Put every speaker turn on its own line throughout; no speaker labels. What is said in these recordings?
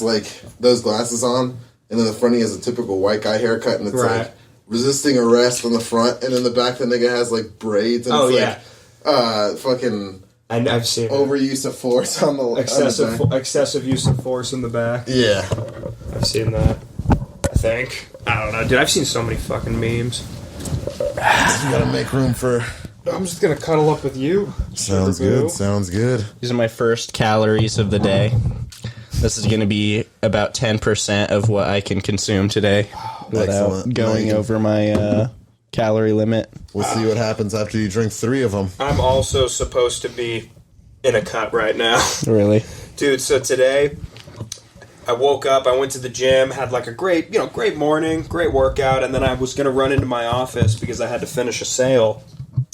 has like those glasses on, and in the front he has a typical white guy haircut, and it's like resisting arrest on the front, and in the back the nigga has like braids, and fucking.
I've seen
overuse of force on the
excessive use of force in the back.
Yeah,
I've seen that. I don't know, dude. I've seen so many fucking memes.
You gotta make room for.
I'm just gonna cuddle up with you.
Sounds good. Sounds good.
These are my first calories of the day. This is gonna be about 10% of what I can consume today without going over my calorie limit.
We'll see what happens after you drink 3 of them.
I'm also supposed to be in a cut right now.
Really,
dude. So today, I woke up, I went to the gym, had like a great morning, great workout, and then I was going to run into my office because I had to finish a sale.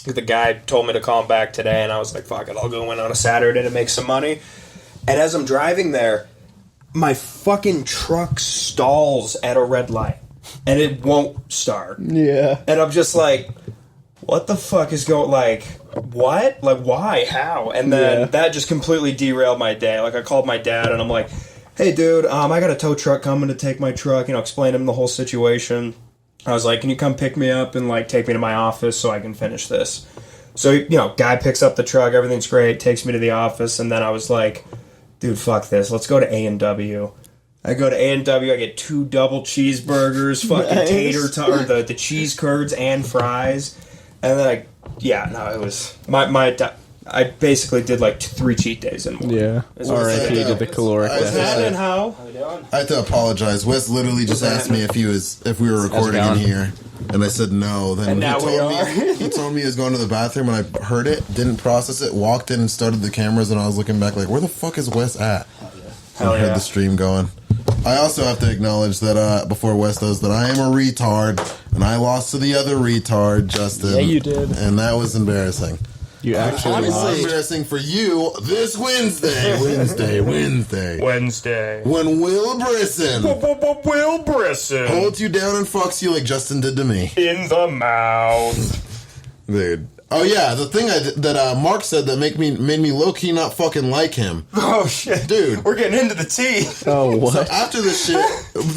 The guy told me to call him back today, and I was like, fuck it, I'll go in on a Saturday to make some money. And as I'm driving there, my fucking truck stalls at a red light, and it won't start.
Yeah.
And I'm just like, what the fuck is going, like, what? Like, why? How? And then that just completely derailed my day. Like, I called my dad, and I'm like, hey, dude, I got a tow truck coming to take my truck, explain to him the whole situation. I was like, can you come pick me up and, like, take me to my office so I can finish this? So, guy picks up the truck, everything's great, takes me to the office, and then I was like, dude, fuck this, let's go to A&W. I go to A&W, I get 2 double cheeseburgers, fucking tater tot, or the cheese curds and fries, and then it was, I basically did like 3 cheat days in one.
Yeah. R.I.P. to the caloric deficit.
How
I have to apologize. Wes literally just asked me if we were recording in here, and I said no. Then
and now
he told me he was going to the bathroom, and I heard it, didn't process it, walked in and started the cameras, and I was looking back like, where the fuck is Wes at?
Hell
I heard the stream going. I also have to acknowledge that before Wes does that I am a retard, and I lost to the other retard, Justin.
Yeah, you did,
and that was embarrassing.
You actually
honestly embarrassing for you this Wednesday. When Will Brisson holds you down and fucks you like Justin did to me.
In the mouth.
Dude. Oh yeah, the thing that Mark said that made me low-key not fucking like him.
Oh shit.
Dude.
We're getting into the tea.
Oh, what?
So after this shit,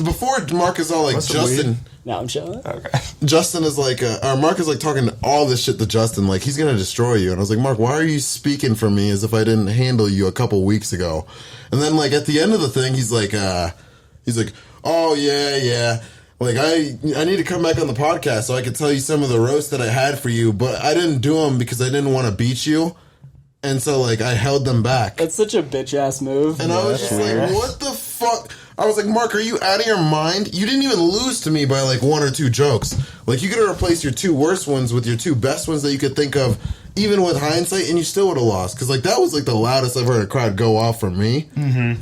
before Mark is all like, Justin...
Now I'm showing.
Okay.
Justin is like, or Mark is like talking all this shit to Justin, like he's gonna destroy you. And I was like, Mark, why are you speaking for me as if I didn't handle you a couple weeks ago? And then like at the end of the thing, he's like, oh yeah. Like I need to come back on the podcast so I could tell you some of the roasts that I had for you, but I didn't do them because I didn't want to beat you. And so like I held them back.
That's such a bitch ass move.
And I was just like, what the fuck? I was like, Mark, are you out of your mind? You didn't even lose to me by like 1 or 2 jokes. Like you could have replaced your 2 worst ones with your 2 best ones that you could think of, even with hindsight, and you still would have lost. Because like that was like the loudest I've heard a crowd go off from me,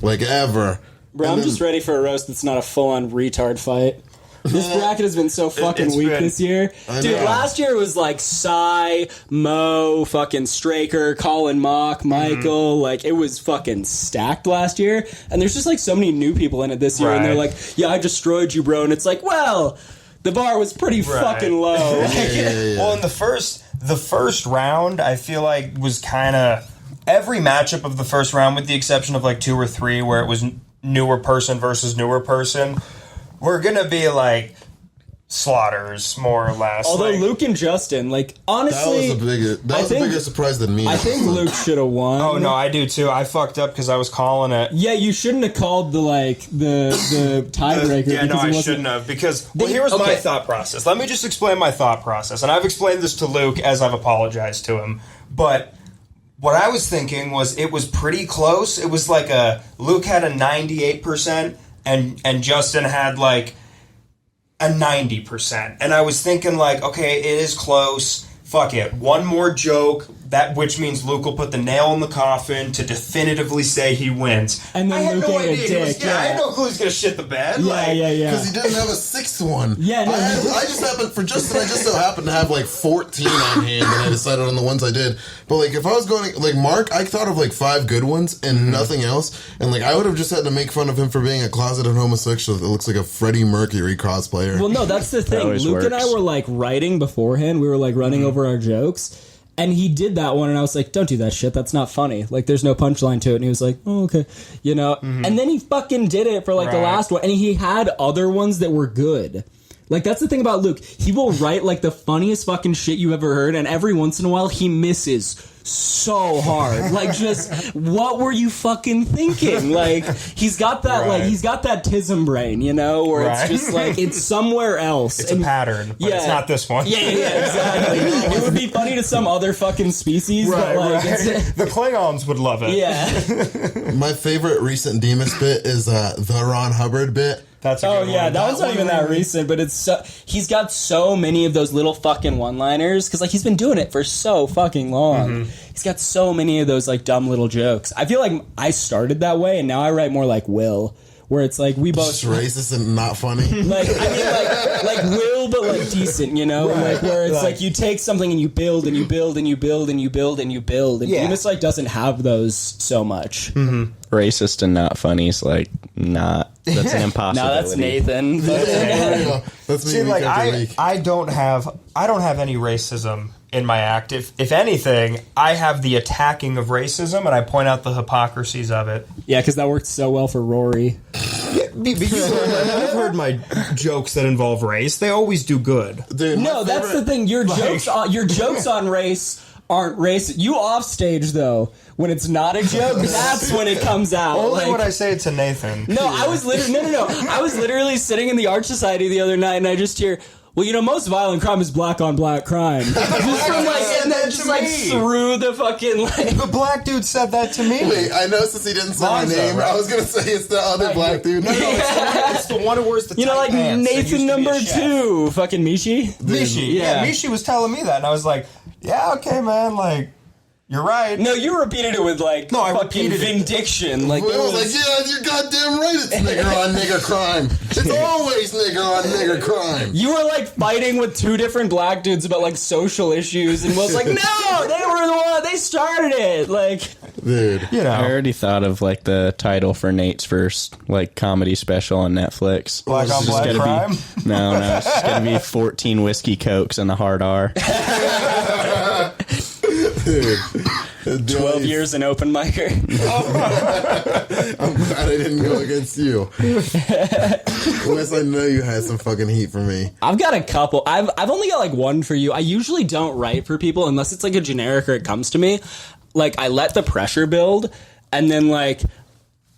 like ever.
Bro, I'm just ready for a roast that's not a full on retard fight. This bracket has been so fucking weak this year. Dude, last year it was like Cy, Mo, fucking Straker, Colin Mock, Michael. Like, it was fucking stacked last year. And there's just like so many new people in it this year. Right. And they're like, yeah, I destroyed you, bro. And it's like, well, the bar was pretty fucking low.
Well, in the first round, I feel like was kind of every matchup of the first round, with the exception of like 2 or 3 where it was newer person versus newer person. We're gonna be like slaughters, more or less.
Although
like,
Luke and Justin, like honestly,
that was a bigger surprise than me.
I think Luke should have won.
Oh no, I do too. I fucked up because I was calling it.
Yeah, you shouldn't have called the tiebreaker.
Yeah, no, I shouldn't have because here was my thought process. Let me just explain my thought process, and I've explained this to Luke as I've apologized to him. But what I was thinking was it was pretty close. It was like Luke had a 98%. And Justin had like a 90%. And I was thinking like, okay, it is close. Fuck it. One more joke, which means Luke will put the nail in the coffin to definitively say he wins.
And then
I had
Luke
no
ate
idea.
a dick.
I had no clue he was going to shit the bed.
Yeah.
Because he didn't have a 6th one.
Yeah, no.
I just happened, for Justin, I just so happened to have like 14 on hand, and I decided on the ones I did. But like, if I was going, like Mark, I thought of like 5 good ones and nothing else. And like, I would have just had to make fun of him for being a closeted homosexual that looks like a Freddie Mercury cosplayer.
Well, no, that's the thing. Luke and I were like writing beforehand. We were like running over our jokes. And he did that one, and I was like, don't do that shit. That's not funny. Like, there's no punchline to it. And he was like, oh, okay. You know? And then he fucking did it for, like, the last one. And he had other ones that were good. Like, that's the thing about Luke. He will write, like, the funniest fucking shit you ever heard, and every once in a while, he misses so hard. Like, just, what were you fucking thinking? Like, he's got that, like, he's got that tism brain, you know, where it's just, like, it's somewhere else.
It's a pattern, but it's not this one.
Yeah, exactly. It would be funny to some other fucking species, but, like,
the Klingons would love it.
Yeah.
My favorite recent Demas bit is the Ron Hubbard bit.
That's a good one.
that one's not even that recent, but it's he's got so many of those little fucking one-liners because like he's been doing it for so fucking long. He's got so many of those like dumb little jokes. I feel like I started that way and now I write more like Will, where it's like we both
just racist and not funny.
like I mean like Will but like decent, you know, like where it's like you take something and you build and you build and you build and you build and you build, and Demas like doesn't have those so much.
Racist and not funny is like not. That's an impossibility.
No, that's Nathan.
That's me.
See, like I don't have any racism in my act. If anything, I have the attacking of racism, and I point out the hypocrisies of it.
Yeah, because that worked so well for Rory.
Because I've heard my jokes that involve race. They always do good.
Dude,
No, that's the thing. Your jokes on race aren't racist. You off stage though, when it's not a joke, that's when it comes out.
Only
like,
when I say it to Nathan.
No, I was literally no. I was literally sitting in the Art Society the other night, and I just hear, well, you know, most violent crime is black on black crime. Just from like, and then just like through the fucking like.
The black dude said that to me.
Wait, I know since he didn't say my name, I was gonna say it's the other black dude. No,
It's the one who wears the
You know, like
pants that used to
Nathan
be a
number
chef.
2, fucking Mishi.
Mishi. Yeah, Mishi was telling me that, and I was like, yeah, okay, man, like, you're right.
No, you repeated it with like
I
fucking
repeated it.
vindiction. Like,
Will was like, yeah, you're goddamn right. It's nigger on nigger crime. It's always nigger on nigger crime.
you were like fighting with 2 different black dudes about like social issues, and Will's like, no, they were the one, they started it. Like,
Dude.
You know.
I already thought of like the title for Nate's first like comedy special on Netflix.
Black on
It's just
black
gonna
crime?
Be, no, it's just gonna be 14 whiskey cokes and a hard R.
Dude.
12 years an open micer.
I'm glad I didn't go against you. Wes, I know you had some fucking heat for me.
I've got a couple. I've only got like one for you. I usually don't write for people unless it's like a generic or it comes to me. Like I let the pressure build, and then like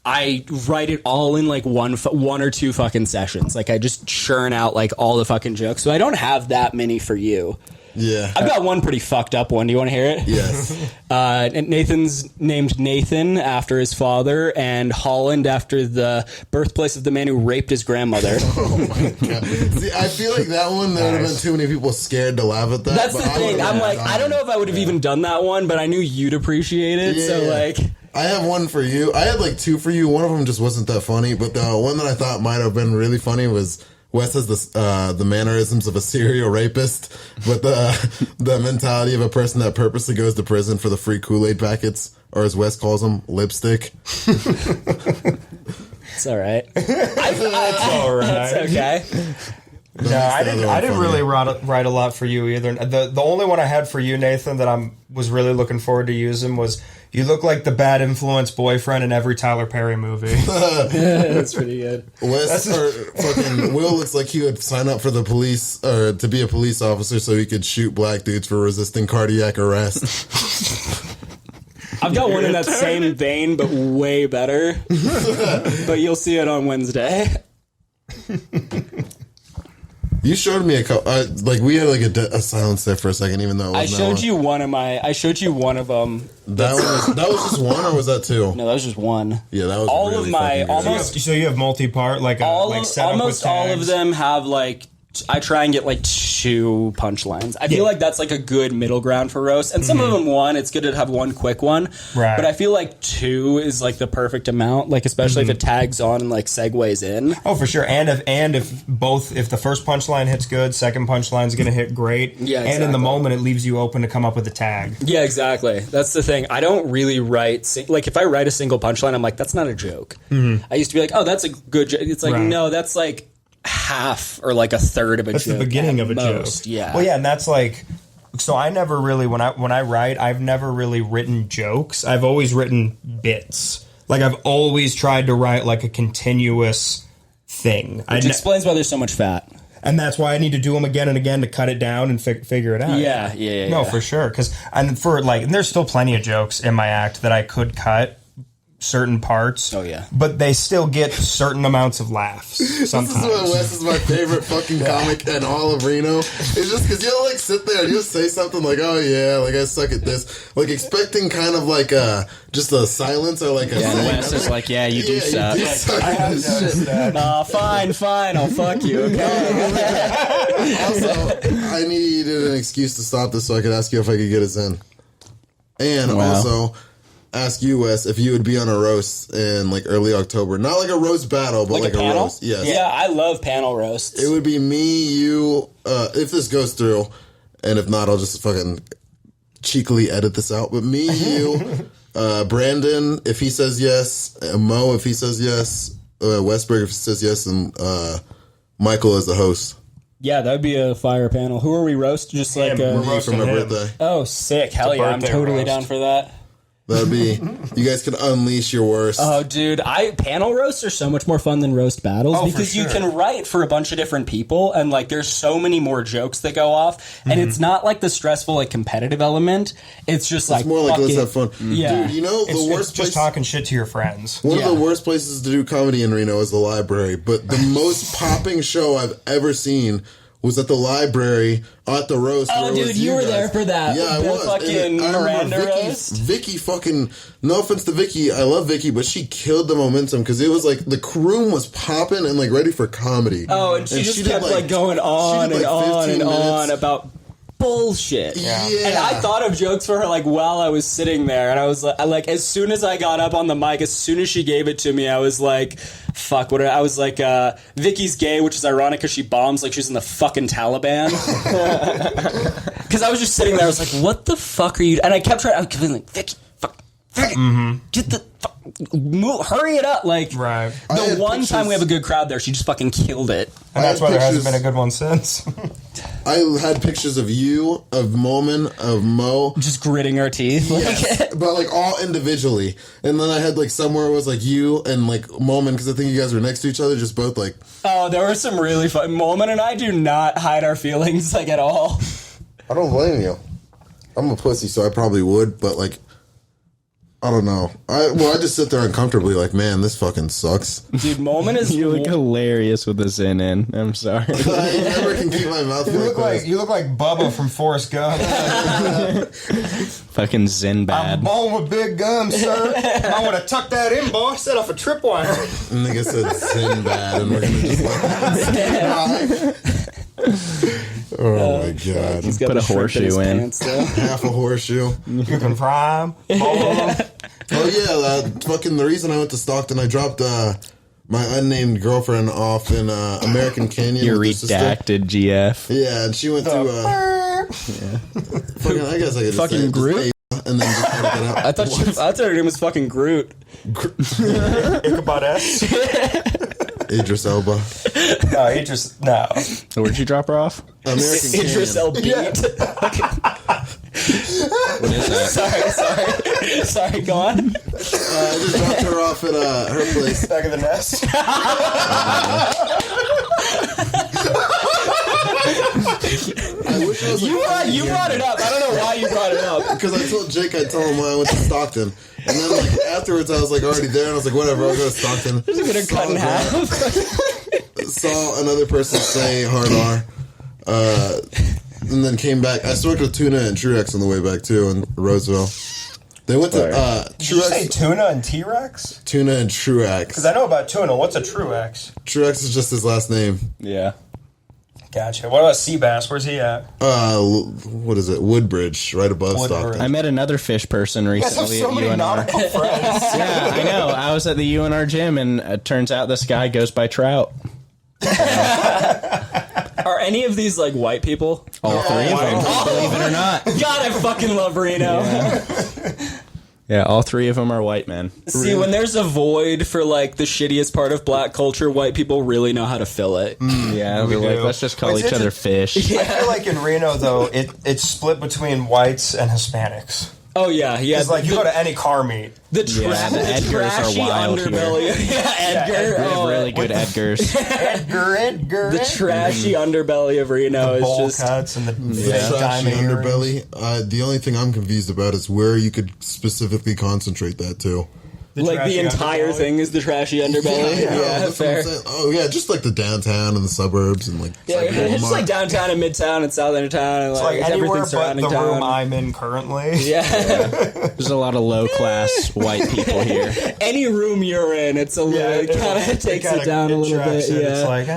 I write it all in like one or two fucking sessions. Like I just churn out like all the fucking jokes. So I don't have that many for you.
Yeah.
I've got one pretty fucked up one. Do you want to hear it?
Yes.
Nathan's named Nathan after his father, and Holland after the birthplace of the man who raped his grandmother.
Oh my god. See, I feel like that one, there would have been too many people scared to laugh at that.
That's the
but
thing. I'm like, I don't know if I would have even done that one, but I knew you'd appreciate it. So
Yeah.
like,
I have one for you. I had like 2 for you. One of them just wasn't that funny, but the one that I thought might have been really funny was Wes has the mannerisms of a serial rapist, but the mentality of a person that purposely goes to prison for the free Kool-Aid packets, or as Wes calls them, lipstick.
it's all right.
It's all right.
It's okay.
No, I didn't really write a lot for you either. The only one I had for you, Nathan, that I was really looking forward to using was, you look like the bad influence boyfriend in every Tyler Perry movie.
That's pretty good.
Fucking Will looks like he would sign up for the police, or to be a police officer so he could shoot black dudes for resisting cardiac arrest.
I've got one in that same vein, but way better. But you'll see it on Wednesday.
You showed me a couple. Like we had like a silence there for a second, even though it
I
wasn't
showed
that
you one of my. I showed you one of them.
That was just one, or was that 2?
No, that was just one.
Yeah, that was
all
really
of my
fucking good.
almost
So you have multi-part, like setup
almost
with
all of
tags?
them have like. I try and get like 2 punchlines. I feel like that's like a good middle ground for roast. And some of them one, it's good to have one quick one.
Right.
But I feel like 2 is like the perfect amount, like especially if it tags on and like segues in.
Oh, for sure. And if the first punchline hits good, second punchline's going to hit great.
Yeah,
And in the
exactly.
moment, it leaves you open to come up with a tag.
Yeah, exactly. That's the thing. I don't really write like if I write a single punchline, I'm like, that's not a joke. I used to be like, oh, that's a good joke. It's like,
Right.
no, that's like half or like a third of a
That's
joke.
the beginning
at
of a
most.
joke.
Yeah.
Well, yeah, and that's like, So I never really, when I write, I've never really written jokes. I've always written bits. Like, I've always tried to write, like, a continuous thing.
Which explains why there's so much fat.
And that's why I need to do them again and again to cut it down and figure it out.
Yeah.
No, for sure. And there's still plenty of jokes in my act that I could cut certain parts.
Oh, yeah.
But they still get certain amounts of laughs sometimes.
This is why Wes is my favorite fucking comic in all of Reno. It's just because you'll like sit there and you'll say something like, "Oh yeah, like I suck at this," like expecting kind of like just a silence or like a.
Yeah, Wes is like, "Yeah, you do suck."
You suck at this shit.
Fine, I'll fuck you. Okay.
Also, I needed an excuse to stop this so I could ask you if I could get us in, and also ask you, Wes, if you would be on a roast in like early October. Not like a roast battle, but like a roast. Yes.
Yeah, I love panel roasts.
It would be me, you, if this goes through, and if not, I'll just fucking cheekily edit this out. But me, you, Brandon, if he says yes, Mo, if he says yes, Westberg, if he says yes, and Michael as the host.
Yeah, that would be a fire panel. Who are we roast? Just like
Me for my birthday.
Oh, sick. Hell yeah, I'm totally
roast.
down for that.
That'd be, you guys can unleash your worst.
Oh, dude, panel roasts are so much more fun than roast battles because you can write for a bunch of different people and like there's so many more jokes that go off and it's not like the stressful like competitive element. It's just like
it's more like let's have fun.
Yeah.
Dude, you know the worst place.
Just talking shit to your friends.
One of the worst places to do comedy in Reno is the library, but the most popping show I've ever seen was at the library at the roast.
Oh, dude, you were there for that.
Yeah, I was.
Fucking Miranda roast.
Vicky fucking, no offense to Vicky, I love Vicky, but she killed the momentum because it was like the room was popping and like ready for comedy.
Oh, and she just kept like going on and on and on about bullshit.
Yeah.
And I thought of jokes for her like while I was sitting there, and I was like, as soon as I got up on the mic, as soon as she gave it to me, I was like, fuck, I was like, Vicky's gay, which is ironic because she bombs like she's in the fucking Taliban. Because I was just sitting there, I was like, what the fuck are you? And I kept trying, I was like, Vicky, fuck, Vicky, get the fuck, move, hurry it up. Like,
Right.
the one time we have a good crowd there, she just fucking killed it.
And that's why there hasn't been a good one since.
I had pictures of you, of Momin, of Mo.
Just gritting our teeth.
Yes, but like all individually. And then I had like somewhere it was like you and like Momin, because I think you guys were next to each other, just both like.
Oh, there were some really fun. Moment and I do not hide our feelings like at all.
I don't blame you. I'm a pussy, so I probably would, but like, I don't know. I just sit there uncomfortably like, man, this fucking sucks.
Dude, Moment is
You look hilarious with the Zen in. I'm sorry.
I never can keep my mouth closed.
You look like Bubba from Forrest Gump.
Fucking Zen bad.
I'm born with big guns, sir. I want to tuck that in, boy. Set off a tripwire.
Nigga said Sinbad, and we're gonna just like. Oh my god!
He's got
Put
the
a
shrimp in his
horseshoe in.
pants, though.
Half a horseshoe.
You can fry 'em.
Oh yeah, fucking the reason I went to Stockton, I dropped my unnamed girlfriend off in American Canyon.
Your
with her sister.
redacted GF.
Yeah, and she went to. Fucking, I guess I could just
Fucking
say it, just
Groot?
say, and then just edit that out.
I thought her name was fucking Groot.
Ichabod S.
Idris Elba.
No, he just no.
Where'd you drop her off?
American
Idris
Canyon.
Elba.
What is that?
Sorry, go on.
I just dropped her off at her place.
Back of the nest.
I wish I was like,
You brought it up. I don't know why you brought it up.
because I told Jake I'd tell him when I went to Stockton. And then like afterwards I was like already there and I was like, whatever, I'll go to Stockton.
Just gonna cut in half.
Saw another person say hard R. And then came back. I smoked with Tuna and Truex on the way back too in Roseville. They went to
Did you say
Truex,
tuna and T-Rex?
Tuna and Truex.
Because I know about tuna. What's a Truex?
Truex is just his last name.
Yeah.
Gotcha. What about Seabass? Where's he at?
What is it? Woodbridge, right above
Woodbridge.
Stockton.
I met another fish person recently at UNR.
nautical friends.
Yeah, I know. I was at the UNR gym, and it turns out this guy goes by Trout.
Are any of these like white people?
All three of them, believe it or not.
God, I fucking love Reno.
Yeah, all three of them are white men.
See, when there's a void for like the shittiest part of black culture, white people really know how to fill it.
Yeah, we're like, let's just call each other fish.
I feel like in Reno though, it's split between whites and Hispanics.
Oh yeah.
It's like you go to any car meet.
The
Edgars are
trashy
wild
underbelly. Yeah, Edgar.
We have really good Edgars.
Edgar.
The trashy underbelly of Reno is
bowl
just
cuts and the
Trashy
diamond
underbelly. The only thing I'm confused about is where you could specifically concentrate that to.
like the entire thing is the trashy underbelly. Yeah,
that's what I'm
fair.
saying. Oh yeah, just like the downtown and the suburbs and like
It's just like downtown and midtown and south end of town and
It's
like,
like anywhere
everything
but
surrounding
the
town.
room I'm in currently.
Yeah.
There's a lot of low class white people here.
Any room you're in, it's a little, it kind of takes it down a little bit.
It's
Yeah.
like,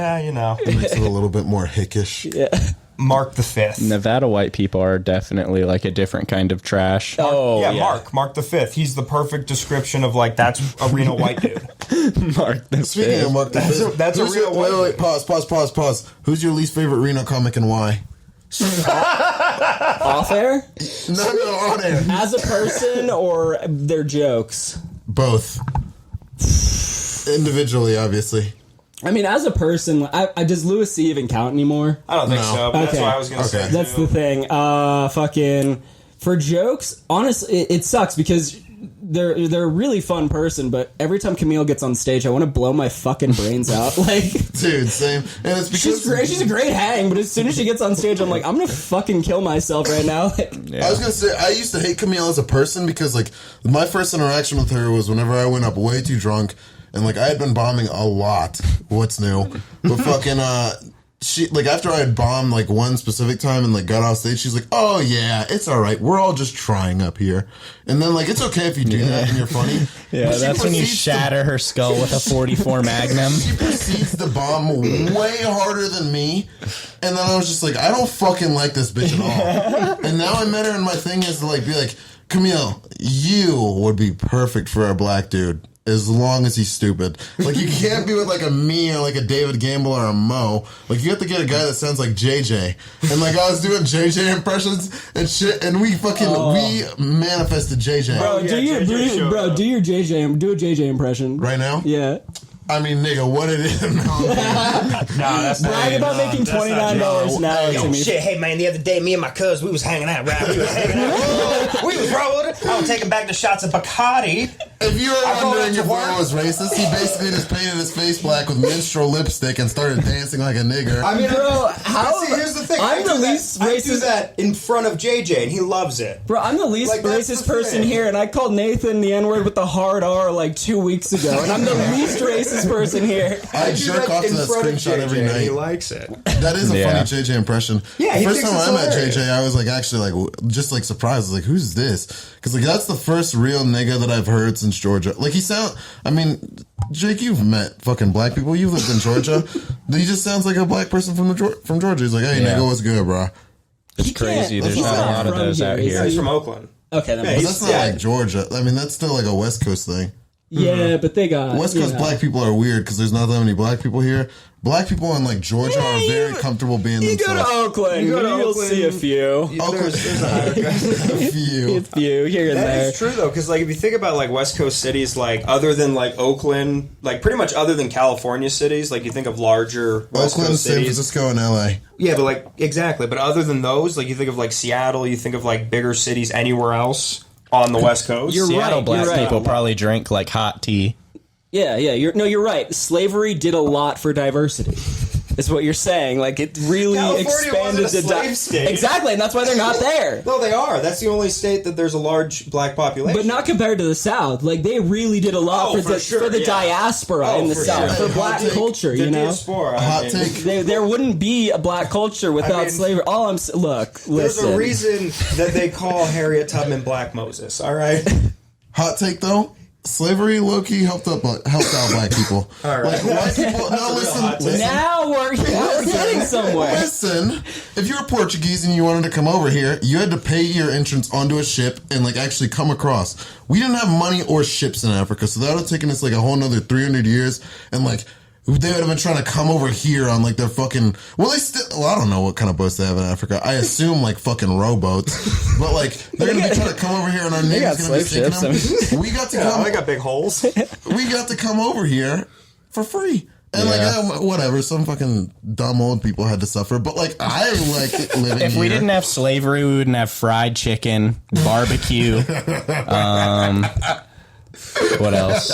makes it a little bit more hickish.
Yeah.
Mark the Fifth.
Nevada white people are definitely like a different kind of trash.
Mark the Fifth. He's the perfect description of like that's a Reno white dude.
Mark the
Speaking
Fifth.
of Mark the Fifth,
that's a
who's your-
real white
wait, pause. Who's your least favorite Reno comic and why?
Off air?
No, on air.
As a person or their jokes?
Both. Individually, obviously.
I mean, as a person, does Louis C even count anymore?
I don't think
No.
so. But That's
Okay.
what I was gonna say.
That's
too.
the thing. Fucking for jokes, honestly, it sucks because they're a really fun person, but every time Camille gets on stage, I want to blow my fucking brains out. Like,
Dude, same. And it's because
she's great. She's a great hang, but as soon as she gets on stage, I'm like, I'm gonna fucking kill myself right now. Like,
I was gonna say I used to hate Camille as a person because like my first interaction with her was whenever I went up way too drunk and like I had been bombing a lot. What's new? But fucking she like after I had bombed like one specific time and like got off stage, she's like, "Oh yeah, it's all right. We're all just trying up here." And then like it's okay if you do that and you're funny.
Yeah,
But she
that's when you
proceeds to-
shatter her skull with a 44 Magnum.
She proceeds to bomb way harder than me. And then I was just like, I don't fucking like this bitch at all. And now I met her and my thing is to like be like, Camille, you would be perfect for a black dude. As long as he's stupid. Like, you can't be with, like, a me or, like, a David Gamble or a Mo. Like, you have to get a guy that sounds like JJ. And, like, I was doing JJ impressions and shit, and we manifested JJ.
bro, do your JJ impression
Right now?
Yeah.
I mean, nigga, what it is?
that's
Brag about making $29 an hour to me.
Shit, hey man, the other day, me and my cuz, we was hanging out, right? We was hanging out. We was rolling. I was taking back the shots of Bacardi.
If you were
I
wondering
go
if
to work.
Will was racist, he basically just painted his face black with minstrel lipstick and started dancing like a nigger.
I mean,
Bro, how?
see, here's the thing.
I'm the least
I do
racist.
that in front of JJ, and he loves it.
Bro, I'm the least
Like, that's
racist
the
person
thing.
here, and I called Nathan the N-word with the hard R like 2 weeks ago, and I'm the least racist person here.
I
do
jerk off to
in
that
front of
screenshot
JJ,
every
and He
night.
likes it.
That is a
Yeah.
funny JJ impression.
Yeah,
the
he
first
thinks
time
it's
I met
hilarious.
JJ, I was like actually like just like surprised. I was like, who's this? Because like that's the first real nigga that I've heard since Georgia. Like he sound. I mean, Jake, you've met fucking black people. You've lived in Georgia. He just sounds like a black person from Georgia. He's like, hey
Yeah.
nigga, what's good, bro?
It's
He
crazy.
can't-
There's
he's
not a
not
lot of
from
those
here,
out
is
here.
He's from Oakland.
Okay, that
Yeah,
But
makes
that's not
yeah.
like Georgia. I mean, that's still like a West Coast thing.
Yeah, but they got
West Coast black people are weird because there's not that many black people here. Black people in like Georgia are very comfortable being
You go to
themselves.
Oakland,
You go to
you'll
Oakland,
see a few.
There's a
A few.
A few here and
That
there.
is true though, because like if you think about like West Coast cities, like other than like Oakland, like pretty much other than California cities, like you think of larger West
Oakland,
Coast
San
cities.
Francisco, and LA.
Yeah, but like exactly. But other than those, like you think of like Seattle, you think of like bigger cities anywhere else on the West Coast.
You're
Seattle
right,
black
you're right.
people probably drink like hot tea.
Yeah, you're right. Slavery did a lot for diversity. Is what you're saying. Like it really
California
expanded
wasn't a
the
slave state.
Exactly, and that's why they're not there.
No, they are. That's the only state that there's a large black population.
But not compared to the South. Like they really did a lot
Oh,
for
for
the
sure, yeah.
diaspora in the
for
South,
sure.
for black
Hot take.
culture.
the
You know,
diaspora.
Hot take.
there wouldn't be a black culture without
I mean,
slavery. All I'm look,
There's
listen.
a reason that they call Harriet Tubman Black Moses. All right.
Hot take though. Slavery low-key helped out black people.
All right.
Like white people. No,
real
listen.
hot take.
Listen.
Now we're getting somewhere.
Listen, if you were Portuguese and you wanted to come over here, you had to pay your entrance onto a ship and like actually come across. We didn't have money or ships in Africa, so that would have taken us like a whole nother 300 years. And like They would have been trying to come over here on like their fucking. Well, I don't know what kind of boats they have in Africa. I assume like fucking rowboats, but like they're gonna be trying to come over here, and our navy's gonna be sinking them. We got to come.
I got big holes.
We got to come over here for free. And like, whatever, some fucking dumb old people had to suffer, but like, I like living
If we
here.
didn't have slavery, we wouldn't have fried chicken, barbecue, what else?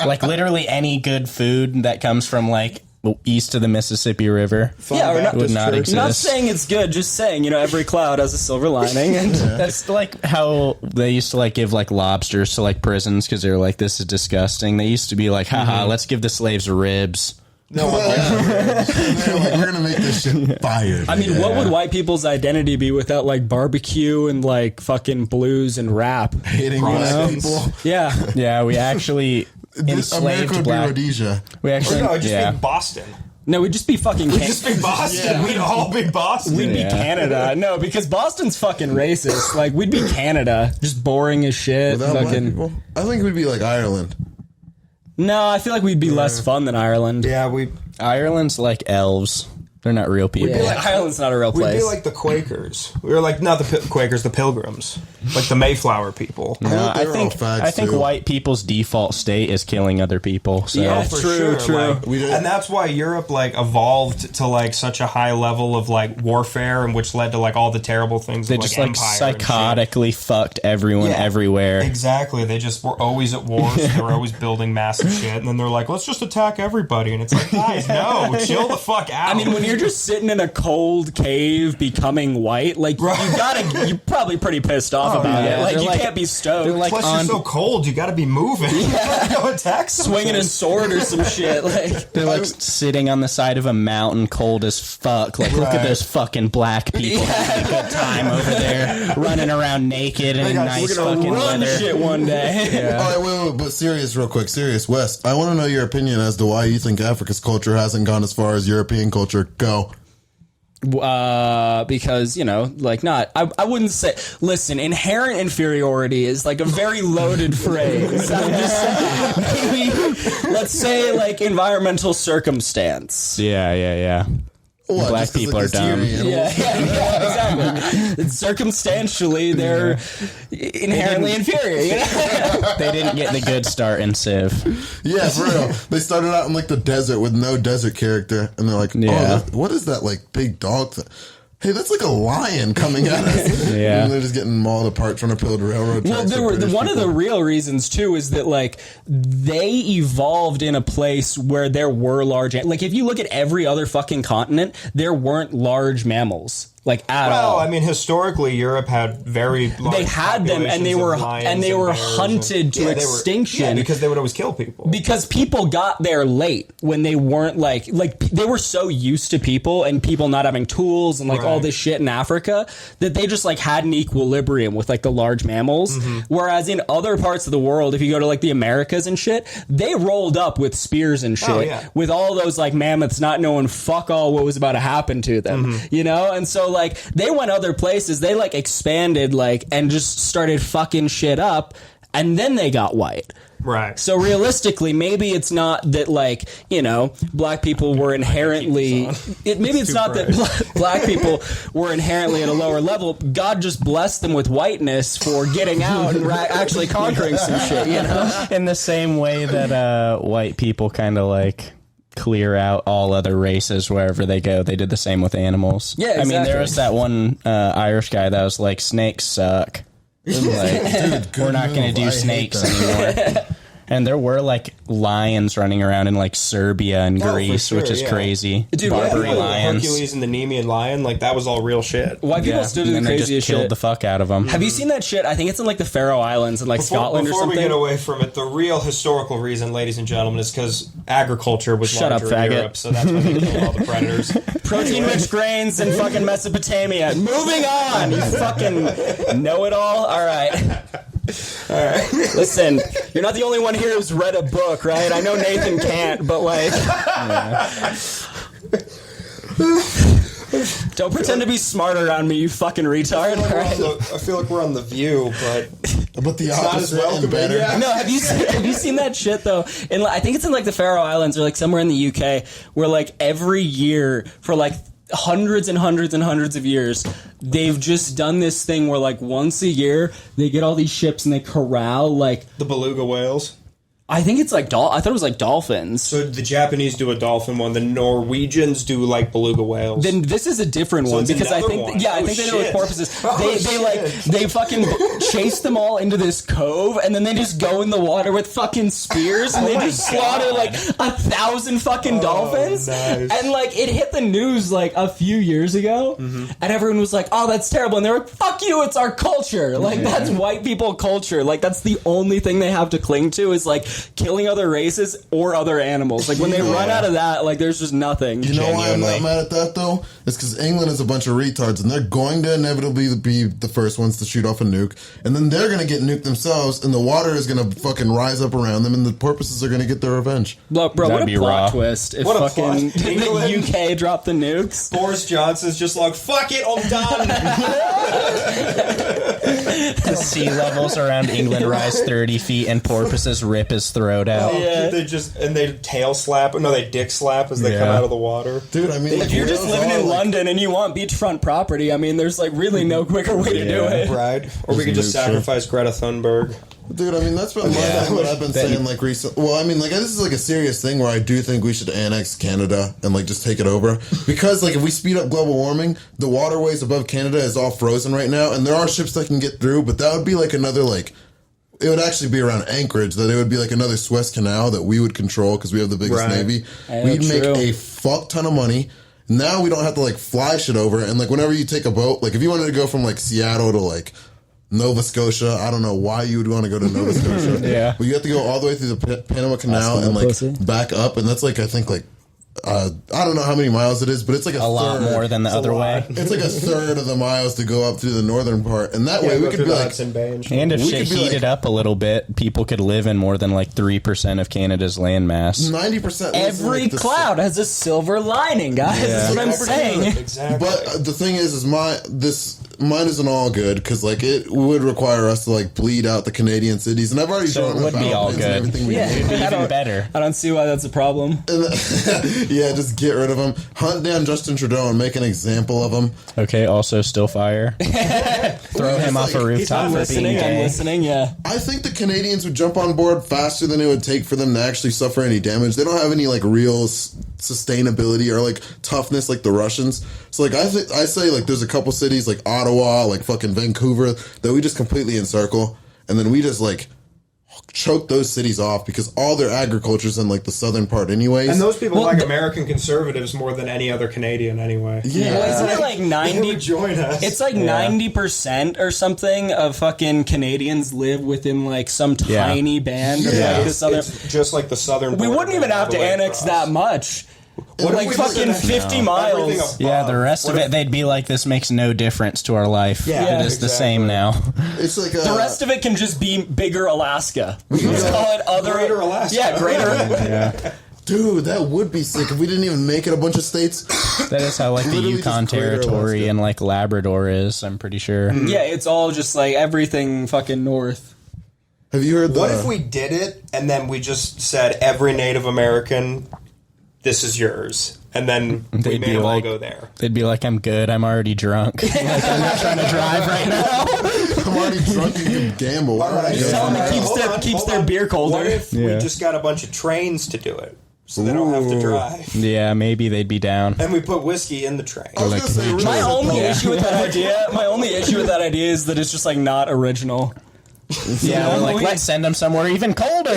Like, literally any good food that comes from, like, east of the Mississippi River would not exist.
Not saying it's good, just saying, every cloud has a silver lining. And
That's like how they used to, like, give, like, lobsters to, like, prisons because they were like, this is disgusting. They used to be like, haha, let's give the slaves ribs.
No, they're like, we're gonna make this shit fire.
I mean, what would white people's identity be without like barbecue and like fucking blues and rap?
Hating black people.
Yeah.
Yeah, we actually
America
enslaved
would
black.
be Rhodesia.
We actually,
No, it'd just
yeah.
be Boston.
No, we'd just be fucking
We'd just be Boston. We'd all be Boston.
We'd be
Yeah.
Canada. No, because Boston's fucking racist. Like, we'd be Canada. Just boring as shit.
Without black
Fucking.
people, I think we'd be like Ireland.
No, I feel like we'd be less fun than Ireland.
Yeah, we.
Ireland's like elves. They're not real people.
Yeah, Ireland's not a real
We'd
place.
be like the Quakers. We were like not the Quakers, the Pilgrims, like the Mayflower people.
No,
they were all fags,
I think
too.
white people's default state is killing other people. So.
Yeah.
For
True,
sure,
true.
like, and that's why Europe like evolved to like such a high level of like warfare, and which led to like all the terrible things.
They
of,
just
like
like
empire and shit.
psychotically fucked everyone
Yeah.
everywhere.
Exactly. They just were always at war. So they were always building massive shit, and then they're like, "Let's just attack everybody." And it's like, guys, no, chill the fuck out.
I mean, when you're just sitting in a cold cave becoming white, like you're probably pretty pissed off about
yeah.
it. Like
They're
you
like-
can't be stoked.
they're like
plus
on-
you're so cold, you got to be moving. You gotta go attack someone.
swinging a sword or some shit. Like
They're like sitting on the side of a mountain, cold as fuck. Like, look at
Right.
those fucking black people having a good time over there, running around naked in
got-
nice
we're gonna
fucking
run
weather.
shit one day.
All right, wait, but serious, real quick, serious, Wes. I want to know your opinion as to why you think Africa's culture hasn't gone as far as European culture. Go.
Because like not. I wouldn't say. Listen, inherent inferiority is like a very loaded phrase. I'm just saying, maybe let's say like environmental circumstance.
Yeah.
What,
Black
just 'cause,
people
like,
are
they see
dumb.
animals?
Yeah, exactly. Circumstantially, they're inherently inferior.
They didn't get the good start in Civ.
Yeah, for real. They started out in like the desert with no desert character, and they're like,
Yeah.
"Oh, what is that like big dog thing? Hey, that's like a lion coming at us."
Yeah.
And they're just getting mauled apart trying to build railroad tracks.
Well, there
for
were
British
one of the
people.
real reasons too is that like they evolved in a place where there were large. Like if you look at every other fucking continent, there weren't large mammals like at all.
Well, I mean, historically, Europe had very large
They had them, and they
populations of
were
lions
bears hunted to
they were-
extinction.
because they would always kill people.
Because people got there late when they weren't like they were so used to people and people not having tools and like all
Right.
this shit in Africa that they just like had an equilibrium with like the large mammals. Whereas in other parts of the world, if you go to like the Americas and shit, they rolled up with spears and shit
Oh, yeah.
with all those like mammoths not knowing fuck all what was about to happen to them, And so like they went other places, they like expanded like and just started fucking shit up, and then they got white.
Right.
So realistically, maybe it's not that like black people were inherently. Maybe it's not that black people were inherently at a lower level. God just blessed them with whiteness for getting out and actually conquering some shit.
In the same way that white people kind of like clear out all other races wherever they go. They did the same with animals.
Yeah,
I mean,
exactly.
there was that one Irish guy that was like, snakes suck. Like, we're not going to do
I hate
snakes
that.
anymore. And there were like lions running around in like Serbia and
Oh, for
Greece,
sure,
which is
yeah.
crazy.
Dude,
Barbary
yeah,
lions.
Hercules and the Nemean lion, like that was all real shit.
White people
Yeah,
still do
and
the
then they just
craziest
killed
shit.
the fuck out of them.
Have you seen that shit? I think it's in like the Faroe Islands in like Scotland or
Before
something.
we get away from it, the real historical reason, ladies and gentlemen, is because agriculture was
Shut up,
larger in
faggot.
Europe, so that's why they killed all the predators.
Protein-rich grains in fucking Mesopotamia. Moving on, you fucking know-it-all. All right. Listen, you're not the only one here who's read a book, right? I know Nathan can't, but like... Don't pretend to be smart around me, you fucking retard.
I feel like we're on The View, but
the opposite and better.
Yeah.
No, have you seen that shit though? In I think it's in like the Faroe Islands or like somewhere in the UK, where like every year for like hundreds and hundreds and hundreds of years, they've just done this thing where like once a year they get all these ships and they corral like
the beluga whales.
I think it's like I thought it was like dolphins.
So the Japanese do a dolphin one. The Norwegians do like beluga whales.
Then this is a different one because I think I think they do it with porpoises. They fucking chase them all into this cove and then they just go in the water with fucking spears and they just slaughter like 1,000 fucking dolphins.
Nice.
And like it hit the news like a few years ago and everyone was like, "Oh, that's terrible." And they were like, "Fuck you, it's our culture." Like that's white people culture. Like that's the only thing they have to cling to is like killing other races or other animals. Like when they run out of that, like there's just nothing.
You know why I'm not mad at that though? It's because England is a bunch of retards and they're going to inevitably be the first ones to shoot off a nuke, and then they're gonna get nuked themselves, and the water is gonna fucking rise up around them, and the porpoises are gonna get their revenge.
Look, bro, what a plot twist! If
What a
fucking
plot.
the UK dropped the nukes.
Boris Johnson's just like, fuck it, I'm done.
The sea levels around England rise 30 feet and porpoises rip his throat out.
Yeah.
They tail slap. No, they dick slap as they come out of the water.
Dude, I mean,
If you're just living in London and you want beachfront property, I mean, there's like really no quicker way to do it.
Right? Or we could just sacrifice Greta Thunberg.
Dude, I mean, that's been what I've been saying, like, recently. Well, I mean, like, this is, like, a serious thing where I do think we should annex Canada and, like, just take it over. Because, like, if we speed up global warming, the waterways above Canada is all frozen right now, and there are ships that can get through, but that would be, like, another, like, it would actually be around Anchorage, that it would be, like, another Suez Canal that we would control because we have the biggest navy.
Yeah,
We'd make
true.
a fuck ton of money. Now we don't have to, like, fly shit over, and, like, whenever you take a boat, like, if you wanted to go from, like, Seattle to, like, Nova Scotia. I don't know why you would want to go to Nova Scotia.
Yeah.
But you have to go all the way through the Panama Canal and like back up, and that's like I think like I don't know how many miles it is, but it's like a
lot more than the other way.
It's like a third of the miles to go up through the northern part, and that way we could be like.
And if
We
shit
could be
heated
like-
up a little bit, people could live in more than like 3% of Canada's landmass.
90%.
Every cloud has a silver lining, guys. That's what I'm saying.
Exactly.
But the thing is mine isn't all good because like it would require us to like bleed out the Canadian cities, and I've already
So
drawn
it would
the
be all
boundaries
good.
and everything we
Yeah.
need.
It'd be
I
even
don't-
better.
I don't see why that's a problem.
Yeah, just get rid of him. Hunt down Justin Trudeau and make an example of him.
Okay, also still fire. Throw him off a rooftop
I'm
for being
listening. I'm
gay.
listening. Yeah.
I think the Canadians would jump on board faster than it would take for them to actually suffer any damage. They don't have any like real sustainability or like toughness like the Russians. So like I say like there's a couple cities like Ottawa, like fucking Vancouver that we just completely encircle, and then we just like choke those cities off because all their agriculture's in like the southern part anyways.
And those people like American conservatives more than any other Canadian anyway.
yeah.
Well, isn't it like
They
90?
would join us.
It's like 90% or something of fucking Canadians live within like some tiny band of
Yeah.
like this other.
It's just like the southern
We
border
wouldn't even
going
have
all
to
the way
annex
across.
that much.
What if
Like
we
fucking
just-
50
Everything
miles.
above.
Yeah, the rest of it, they'd be like, this makes no difference to our life.
Yeah,
it is the
exactly.
same now.
It's like
The rest of it can just be bigger Alaska. We can just call it other
Greater Alaska.
Yeah, greater.
Yeah,
dude, that would be sick if we didn't even make it a bunch of states.
that is how like the
Literally
Yukon
just greater
territory
Alaska.
and like Labrador is, I'm pretty sure.
Yeah, it's all just like everything fucking north.
Have you heard
What if we did it and then we just said every Native American, this is yours, and then we
They'd
made
be
them all
like-
go there?
They'd be like, I'm good, I'm already drunk. Like, I'm not trying to drive right now.
I'm already drunk and can gamble. Why would I go
Tell them
somewhere
it
else?
keeps their beer colder.
What if
Yeah.
we just got a bunch of trains to do it, so they don't have to
Ooh.
drive?
Yeah, maybe they'd be down.
And we put whiskey in the train.
I was
Like,
gonna say, really,
My only
Yeah.
issue with that idea, is that it's just like not original.
Yeah, we're like, let's send them somewhere even colder.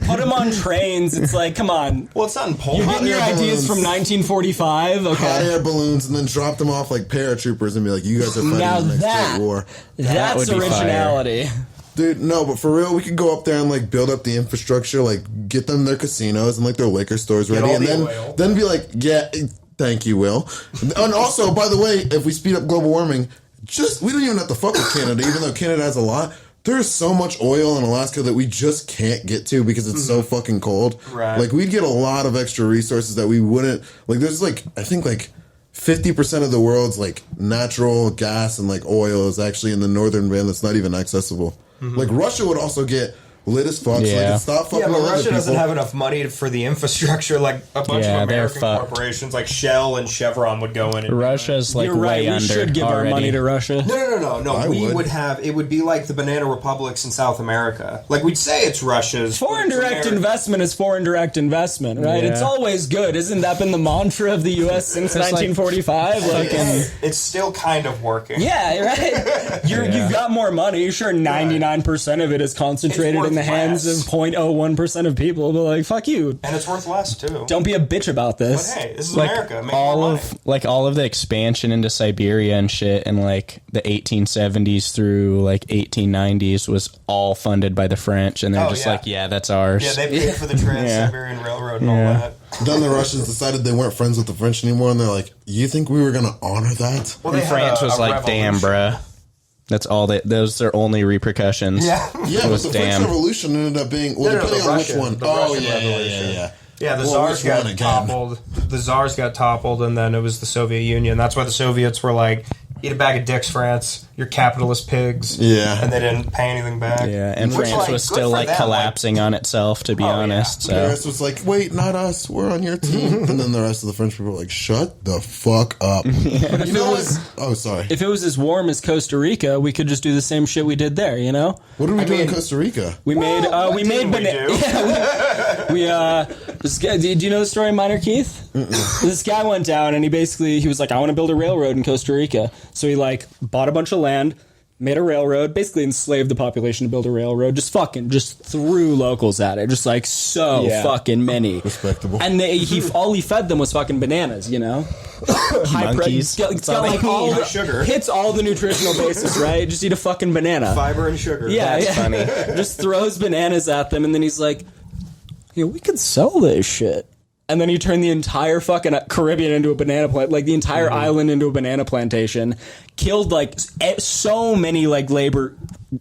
Put them on trains. It's like, come on.
Well, it's not in
You're
Poland.
getting your
air
ideas from
balloons.
1945.
hot
Okay.
air balloons and then drop them off like paratroopers and be like, you guys are fighting
Now
the next
that-
Great War.
That's
would be fire.
originality.
Dude, no, but for real, we could go up there and like build up the infrastructure, like get them their casinos and like their liquor stores ready,
all
and
the
then
oil.
then be like, yeah, thank you, Will. And also, by the way, if we speed up global warming, we don't even have to fuck with Canada, even though Canada has a lot. There's so much oil in Alaska that we just can't get to because it's so fucking cold.
Right.
Like we'd get a lot of extra resources that we wouldn't like. There's like I think like 50% of the world's like natural gas and like oil is actually in the northern band that's not even accessible. Like Russia would also get lit as fuck. So they could stop fucking
Yeah, but
with other
Russia doesn't
people.
have enough money for the infrastructure. Like a bunch
Yeah,
of
they're
American
fucked.
corporations, like Shell and Chevron, would go in. And
Russia's like
You're right.
way
We
under
should give
already.
our money to Russia.
No.
I
We
would.
would have. It would be like the banana republics in South America. Like we'd say it's Russia's.
Foreign
but it's
direct
American.
investment is foreign direct investment, right?
Yeah.
It's always good. Isn't that been the mantra of the U.S. since
like-
1945? Like,
It's still kind of working.
yeah, right. You've got more money. Sure, 99% of it is concentrated
It's
in the
worth
hands
less.
of 0.01% of people. But like, fuck you.
And it's worth less too.
Don't be a bitch about
But
this.
hey, this is
Like
America. Make
all
more money.
of like all of the expansion into Siberia and shit in like the 1870s through like 1890s was all funded by the French, and they're
Oh,
just
yeah.
like, yeah, that's ours.
Yeah, they paid for the Trans-Siberian Railroad and all
Yeah.
that.
Then the Russians decided they weren't friends with the French anymore, and they're like, "You think we were gonna honor that?"
Well,
And
they had
France
a
was like, damn,
revolution.
bruh. That's all they. Those are their only repercussions.
Yeah.
Yeah, but
was
the
damn.
French Revolution ended up being well,
No,
depending
the
on
Russian-
which one.
the
Oh
Russian
yeah,
Revolution.
yeah.
Yeah, the
Well,
Tsars
which one
got
again?
toppled. The Tsars got toppled, and then it was the Soviet Union. That's why the Soviets were like, "Eat a bag of dicks, France. You're capitalist pigs."
Yeah.
and they didn't pay anything back.
Yeah, and
Which,
France
like,
was
good
still
for
like
them,
collapsing on itself, to be
yeah.
honest.
The
So
rest was like, "Wait, not us. We're on your team." And then the rest of the French people were like, "Shut the fuck up." You know what? Oh, sorry.
If it was as warm as Costa Rica, we could just do the same shit we did there, you know?
What are we doing in
mean-
Costa Rica?
We made
what
we made
didn't we
banana.
do?
Yeah, this guy. Do you know the story of Minor Keith? This guy went down and he was like, I want to build a railroad in Costa Rica. So he like bought a bunch of land, made a railroad, basically enslaved the population to build a railroad. Just threw locals at it, just like
Yeah.
fucking many.
Respectable.
And all he fed them was fucking bananas, you know.
Monkeys.
It's got like all the
Sugar.
hits all the nutritional basis, right? Just eat a fucking banana.
Fiber and sugar.
Yeah,
That's funny.
Just throws bananas at them, and then he's like, "Yeah, we could sell this shit." And then he turned the entire fucking Caribbean into a banana plant, like the entire island into a banana plantation. Killed like so many like labor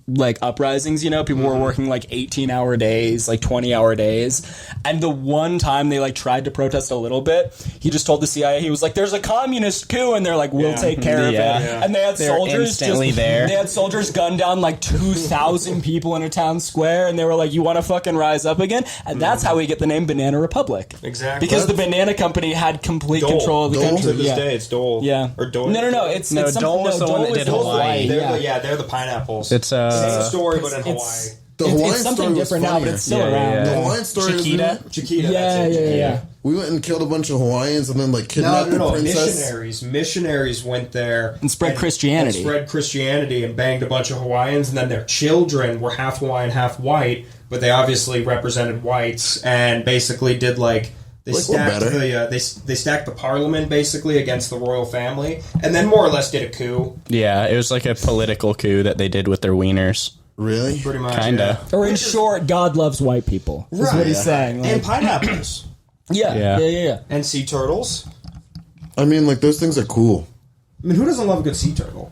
like uprisings. You know, people were working like 18-hour days, like 20-hour days. And the one time they like tried to protest a little bit, he just told the CIA, he was like, "There's a communist coup," and they're like, "We'll take care of
Yeah.
it."
Yeah.
And they had
They're
soldiers
instantly
just
there.
They had soldiers gun down like 2,000 people in a town square, and they were like, "You want to fucking rise up again?" And that's how we get the name Banana Republic.
Exactly.
Because the banana company had complete control of the
Dole.
country.
To this
yeah.
day, it's Dole.
Yeah.
Or Dole.
No. It's
No,
it's something-
Dole was the one that
is
did
Dole
Hawaii.
They're they're the pineapples.
It's
same story, but in Hawaii.
It's-
The
it's
Hawaiian
something
story was
different now, but
funnier.
it's still
Yeah,
around.
yeah,
The
yeah.
Hawaiian story was
Chiquita?
Chiquita.
Yeah,
that's it.
yeah.
we went and killed a bunch of Hawaiians and then like kidnapped the princess.
Missionaries went there
And spread Christianity.
and spread Christianity and banged a bunch of Hawaiians, and then their children were half Hawaiian, half white, but they obviously represented whites and basically did like. They
Like, we're
stacked
better.
they stacked the parliament basically against the royal family, and then more or less did a coup.
yeah, it was like a political coup that they did with their wieners.
Really?
Pretty much,
Kinda.
yeah.
Or in short, God loves white people. Is what he's saying. Like,
And pineapples
yeah.
and sea turtles.
I mean, like those things are cool,
I mean, who doesn't love a good sea turtle?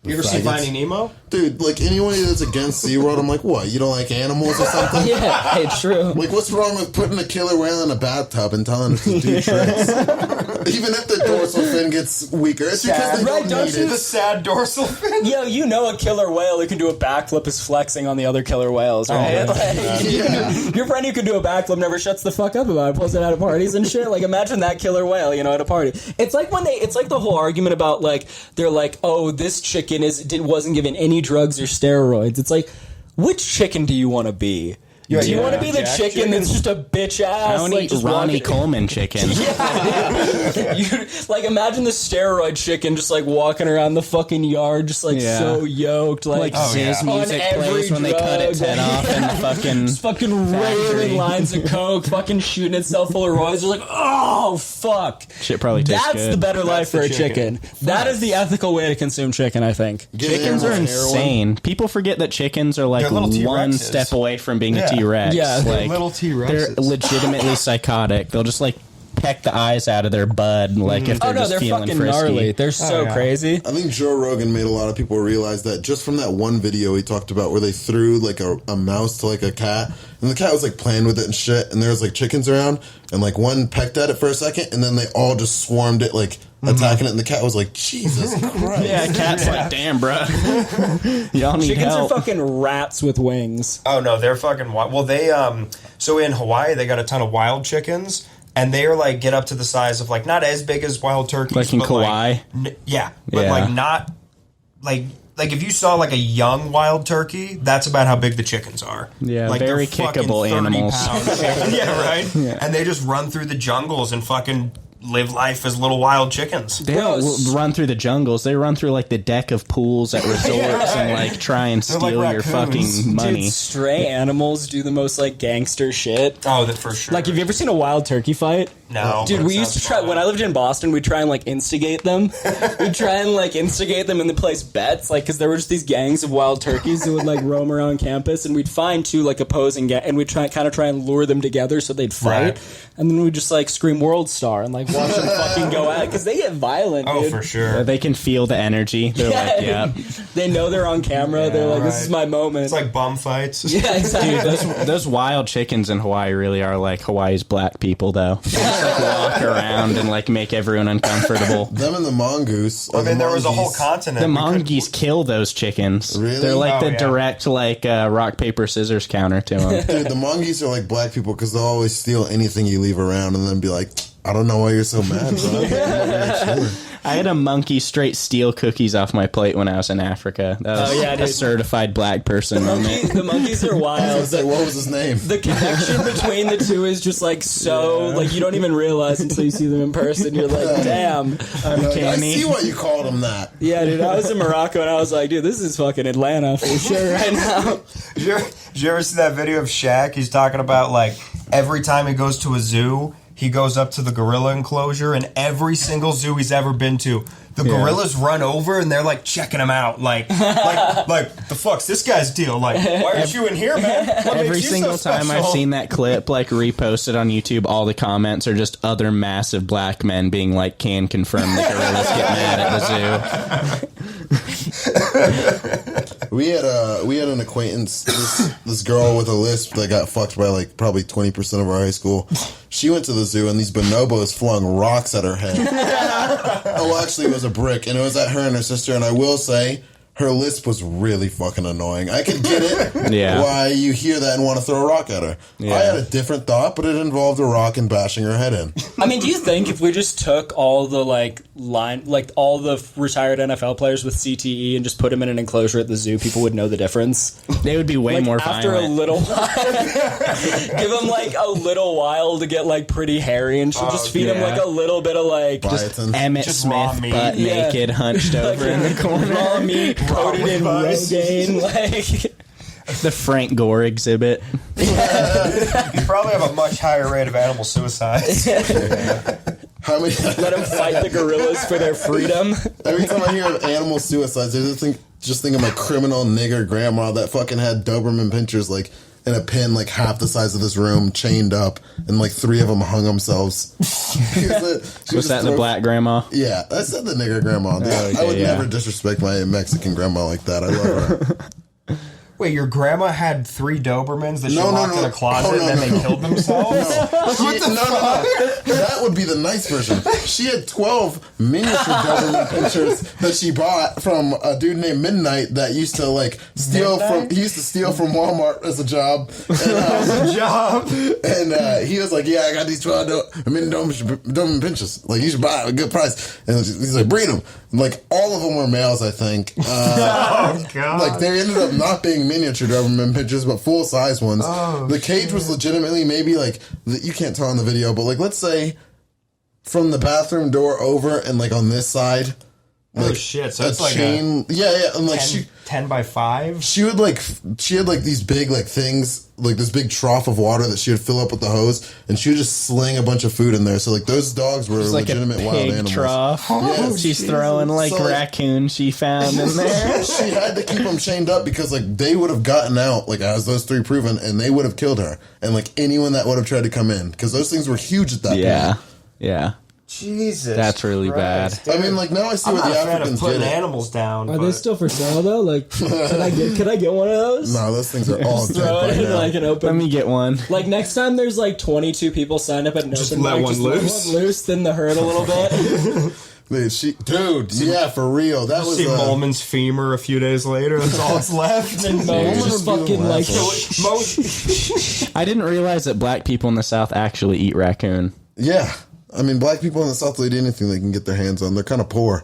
You ever see
Faggots.
Finding Nemo?
dude. Like anyone that's against SeaWorld, I'm like, what? You don't like animals or something?
Yeah, it's true.
Like, what's wrong with putting a killer whale in a bathtub and telling it to do tricks? Even if the dorsal fin gets weaker, it's because they
Right,
don't
don't
need
you-
it.
The sad dorsal fin.
Yo, you know a killer whale who can do a backflip is flexing on the other killer whales, right? Like, your friend who can do a backflip never shuts the fuck up about it, pulls it out at parties and shit. Like, imagine that killer whale, you know, at a party. It's like it's like the whole argument about like they're like, oh, this chicken wasn't given any drugs or steroids. It's like, which chicken do you want to be? Do you want to be the
Jack
chicken that's just a bitch ass?
I don't
like,
eat
just
Ronnie
walking-
Coleman chicken.
you, like, imagine the steroid chicken just like walking around the fucking yard, just like
Yeah.
so yoked, like
Ziz
on
music
every
plays when they cut its
drug.
head off and the fucking
Just fucking railing lines of coke, fucking shooting itself full of roids. You're like, oh fuck,
shit probably tastes
that's
good.
the better life for
the
a chicken. That is the ethical way to consume chicken, I think.
Give
Chickens are
animals heroin.
insane. People forget that chickens are like
They're little
one
T-Rexes.
step away from being a T-Rex.
Yeah, they're
like,
little T-Rexes.
They're legitimately psychotic. They'll just like peck the eyes out of their bud, like if they're just
they're
feeling
fucking
frisky.
gnarly. They're so crazy.
I think Joe Rogan made a lot of people realize that just from that one video he talked about where they threw like a mouse to like a cat, and the cat was like playing with it and shit, and there was like chickens around, and like one pecked at it for a second, and then they all just swarmed it like attacking it, and the cat was like, Jesus Christ.
Yeah, cat's like, damn, bro. Y'all need
Chickens
help.
are fucking rats with wings.
Oh no, they're fucking wild. Well, they so in Hawaii they got a ton of wild chickens, and they are like get up to the size of like not as big as wild turkeys,
Like in
but
Kauai?
but
Yeah.
like not like if you saw like a young wild turkey, that's about how big the chickens are.
Yeah,
like
very
they're fucking
kickable
30
animals.
pounds. Yeah, right. Yeah. And they just run through the jungles and fucking live life as little wild chickens.
They don't run through the jungles. They run through like the deck of pools at resorts and like try and
They're
steal
like
your
raccoons.
fucking money.
Dude, stray animals do the most like gangster shit.
Oh, that for sure.
Like, have you ever seen a wild turkey fight?
No,
Dude,
but
we
it
used to
sounds
try,
fun.
when I lived in Boston, we'd try and, like, instigate them. We'd try and, like, instigate them and then place bets, like, because there were just these gangs of wild turkeys who would, like, roam around campus, and we'd find two, like, opposing gangs, and we'd try and lure them together so they'd fight,
Right.
and then we'd just, like, scream World Star and, like, watch them fucking go at it, because they get violent,
Oh,
dude.
for sure.
They can feel the energy. They're like, yeah.
They know they're on camera. They're like, this
right.
is my moment.
It's like bum fights.
yeah, exactly.
Those wild chickens in Hawaii really are like Hawaii's black people, though. They just like walk around and like make everyone uncomfortable.
Them and the mongoose.
I mean, there was a whole
mongoose.
continent.
The
We could-
mongoose kill those chickens.
Really?
They're like
Oh,
the
yeah.
direct like rock paper scissors counter to them.
Dude, the mongoose are like black people because they'll always steal anything you leave around and then be like, I don't know why you're so mad, bro.
I had a monkey straight steal cookies off my plate when I was in Africa. That was
yeah,
a
dude.
certified black person moment.
The monkeys are wild.
Say, what was his name?
The connection between the two is just like so like you don't even realize until you see them in person. You're like, damn.
I see why you called him that.
Yeah, dude. I was in Morocco and I was like, dude, this is fucking Atlanta for sure right now.
Did you ever see that video of Shaq? He's talking about like every time he goes to a zoo, he goes up to the gorilla enclosure, and every single zoo he's ever been to, the gorillas run over and they're like checking him out, like the fuck's this guy's deal? Like, why aren't you in here, man? What
Every
makes you
single
so
time I've
special?
seen that clip like reposted on YouTube, all the comments are just other massive black men being like, can confirm the gorillas get mad at the zoo.
We had an acquaintance, this girl with a lisp that got fucked by like probably 20% of our high school. She went to the zoo and these bonobos flung rocks at her head. Oh, actually, it was a brick, and it was at her and her sister. And I will say, her lisp was really fucking annoying. I could get it why you hear that and want to throw a rock at her.
Yeah.
I had a different thought, but it involved a rock and bashing her head in.
I mean, do you think if we just took all the all the retired NFL players with CTE and just put them in an enclosure at the zoo, people would know the difference?
They would be way
Like
more
after
violent.
a little while, give them like a little while to get like pretty hairy, and she'll just feed them
yeah.
like a little bit of like
Biotin.
Emmett
Just raw
Smith
meat.
butt
Yeah.
naked, hunched over in the corner.
raw meat coated in
Vice.
Rogaine, like.
The Frank Gore exhibit.
You probably have a much higher rate of animal suicides.
How many?
Let them fight the gorillas for their freedom.
Every time I hear of animal suicides, I just think of my criminal nigger grandma that fucking had Doberman pinchers like in a pen like half the size of this room, chained up, and like 3 of them hung themselves.
Was that the black grandma?
Yeah, I said the nigger grandma. Dude.
Okay,
I would
yeah.
never disrespect my Mexican grandma like that. I love her.
Wait, your grandma had 3 Dobermans that she
No, no,
locked
no.
in a closet
Oh, no,
and then
no,
they killed themselves?
No. That would be the nice version. She had 12 miniature Doberman pinchers that she bought from a dude named Midnight that used to like steal from. He used to steal from Walmart as a job. And he was like, "Yeah, I got these 12 Doberman pinchers. Like, you should buy it at a good price." And he's like, "Breed them." And, like, all of them were males, I think.
Oh, God.
Like, they ended up not being miniature Doberman pinchers, but full size ones.
Oh,
the cage was legitimately maybe like you can't tell in the video, but like let's say from the bathroom door over and like on this side.
Oh,
Like,
shit. So
a
it's like
chain. Yeah, and like
10 by 5?
she had like these big like things, like this big trough of water that she would fill up with the hose, and she would just sling a bunch of food in there. So like those dogs were
It's like a
legitimate wild
pig
animals.
trough.
Yes.
She's throwing like
So, like-
raccoons she found in there.
She had to keep them chained up because like they would have gotten out, like as those 3 proven, and they would have killed her, and like anyone that would have tried to come in because those things were huge at that point.
Yeah.
Jesus,
That's really
Christ,
bad.
I mean, like, now I see
I'm
what
not
the
a fan of
Africans
putting
get.
animals down.
Are they still for sale though? Like, can I get one of those?
No, those things are all dead
Throw
right
it in
now.
like an
Let
open.
me get one.
Like next time there's like 22 people signed up at an open
let
mic,
one
just
loose.
let one loose, thin the herd a little bit.
Dude, yeah, for real. That was
See Molman's femur a few days later. That's all that's left.
And Mo
Dude.
just fucking like.
I didn't realize that black people in the South actually eat raccoon.
Yeah. I mean, black people in the South will eat anything they can get their hands on. They're kind of poor.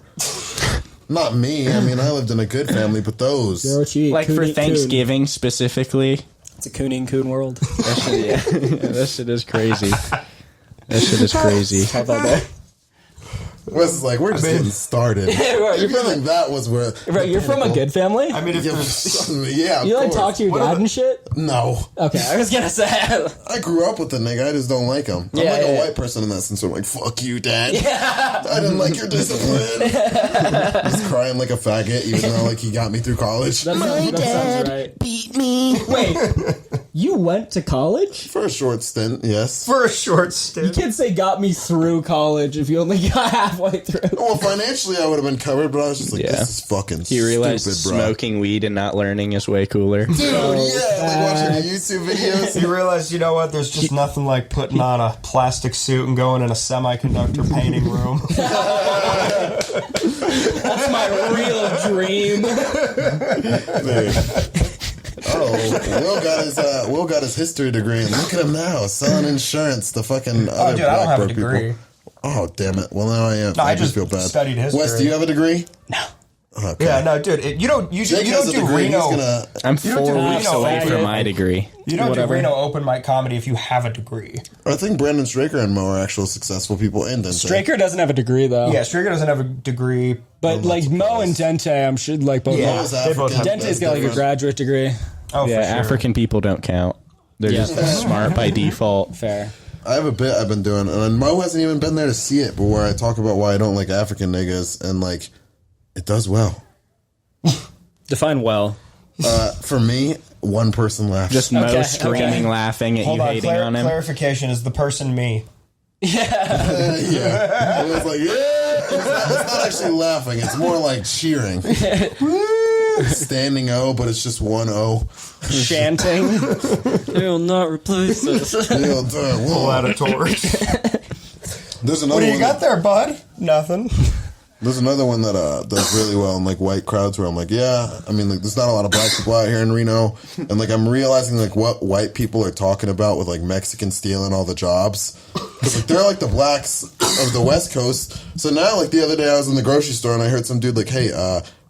Not me. I mean, I lived in a good family, but those.
They're what you eat.
Like
Coon
for
eat
Thanksgiving specifically.
coon. It's a coon eating coon world.
That shit is crazy. That shit is crazy.
How about that?
Wes is like, we're just getting started.
Right,
If you think that was where.
Right, you're from a good family?
I mean, if there's
Yeah,
You
of
like
course.
talk to your dad and shit?
No.
Okay, I was gonna say.
I grew up with the nigga. I just don't like him. I'm
Yeah,
like
yeah.
a white person in that sense. I'm like, fuck you, dad. I didn't like your discipline. Just crying like a faggot, even though like he got me through college.
That sounds right.
beat me.
Wait, you went to college?
For a short stint, yes.
for a short
You
stint.
can't say got me through college if you only got halfway through.
Well, financially, I would have been covered, but I was just like,
Yeah.
this is fucking
He realized
stupid, bro.
smoking weed and not learning is way cooler.
Dude, yeah, like watching YouTube videos.
You realize, you know what? There's just nothing like putting on a plastic suit and going in a semiconductor painting room.
That's my real dream.
Will got his history degree, and look at him now selling insurance to fucking other
dude, I don't
black
have a
broke
degree.
people. Oh, damn it! Well, now I am.
No, I
just
just
feel bad.
studied history.
Wes, do you have a degree?
No.
Okay.
Yeah, no, dude. You don't
Jake has a
do
degree. He's
Reno.
gonna.
I'm
You don't
4
do
weeks
Reno,
away
faggot.
from my degree.
You don't
Whatever.
do Reno open mic comedy if you have a degree.
I think Brandon Straker and Mo are actual successful people, and Dente.
Straker doesn't have a degree though.
Yeah, Stricker doesn't have a degree.
But
I'm
like
not
Mo and Dente, I'm sure like both.
Yeah.
Mo's
they both
African.
have-
Dente's got like a
Different.
graduate degree.
Oh,
Yeah,
for sure.
African people don't count. They're
Yeah.
just smart by default.
Fair.
I have a bit I've been doing, and Mo hasn't even been there to see it, but where I talk about why I don't like African niggas, and like, it does well.
Define well.
For me, one person laughs.
Just
Okay,
Mo screaming, laughing at
Hold
you,
on,
hating on him.
clarification is the person me.
yeah. It was like, yeah. It's not actually laughing. It's more like cheering. Standing O, but it's just one O.
Chanting. They will not replace us.
Pull out a torch.
There's another
What do you
one.
got there, bud? Nothing.
There's another one that does really well in like white crowds where I'm like, yeah, I mean, like there's not a lot of black people out here in Reno, and like I'm realizing like what white people are talking about with like Mexicans stealing all the jobs, because like they're like the blacks of the West Coast. So now, like the other day, I was in the grocery store and I heard some dude like, hey,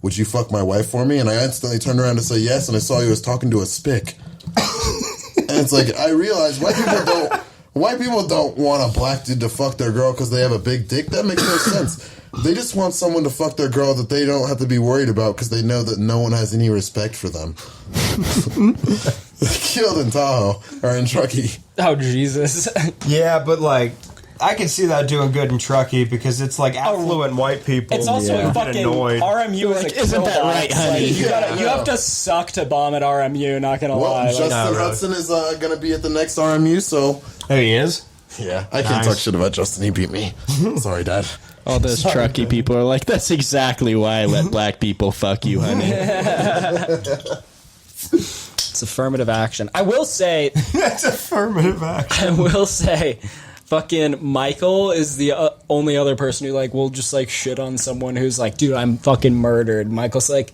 would you fuck my wife for me? And I instantly turned around to say yes, and I saw he was talking to a spick. And it's like I realized white people don't want a black dude to fuck their girl because they have a big dick. That makes no sense. They just want someone to fuck their girl that they don't have to be worried about because they know that no one has any respect for them. Killed in Tahoe or in Truckee.
Oh Jesus.
Yeah, but like, I can see that doing good in Truckee because it's like affluent white people.
It's also
get
fucking
annoyed.
RMU is
Like,
a
isn't that
kill
right,
box.
honey?
Like, you have to suck to bomb at RMU. Not gonna
Well,
lie. Like,
Justin
Not really.
Hudson is going to be at the next RMU, so
There he is.
yeah, I can't
Nice.
talk shit about Justin. He beat me. Sorry, Dad.
All those Truckee people are like, that's exactly why I let black people fuck you, honey.
it's affirmative action. I will say.
That's affirmative action.
I will say. Fucking Michael is the only other person who like will just like shit on someone who's like, dude, I'm fucking murdered. Michael's like,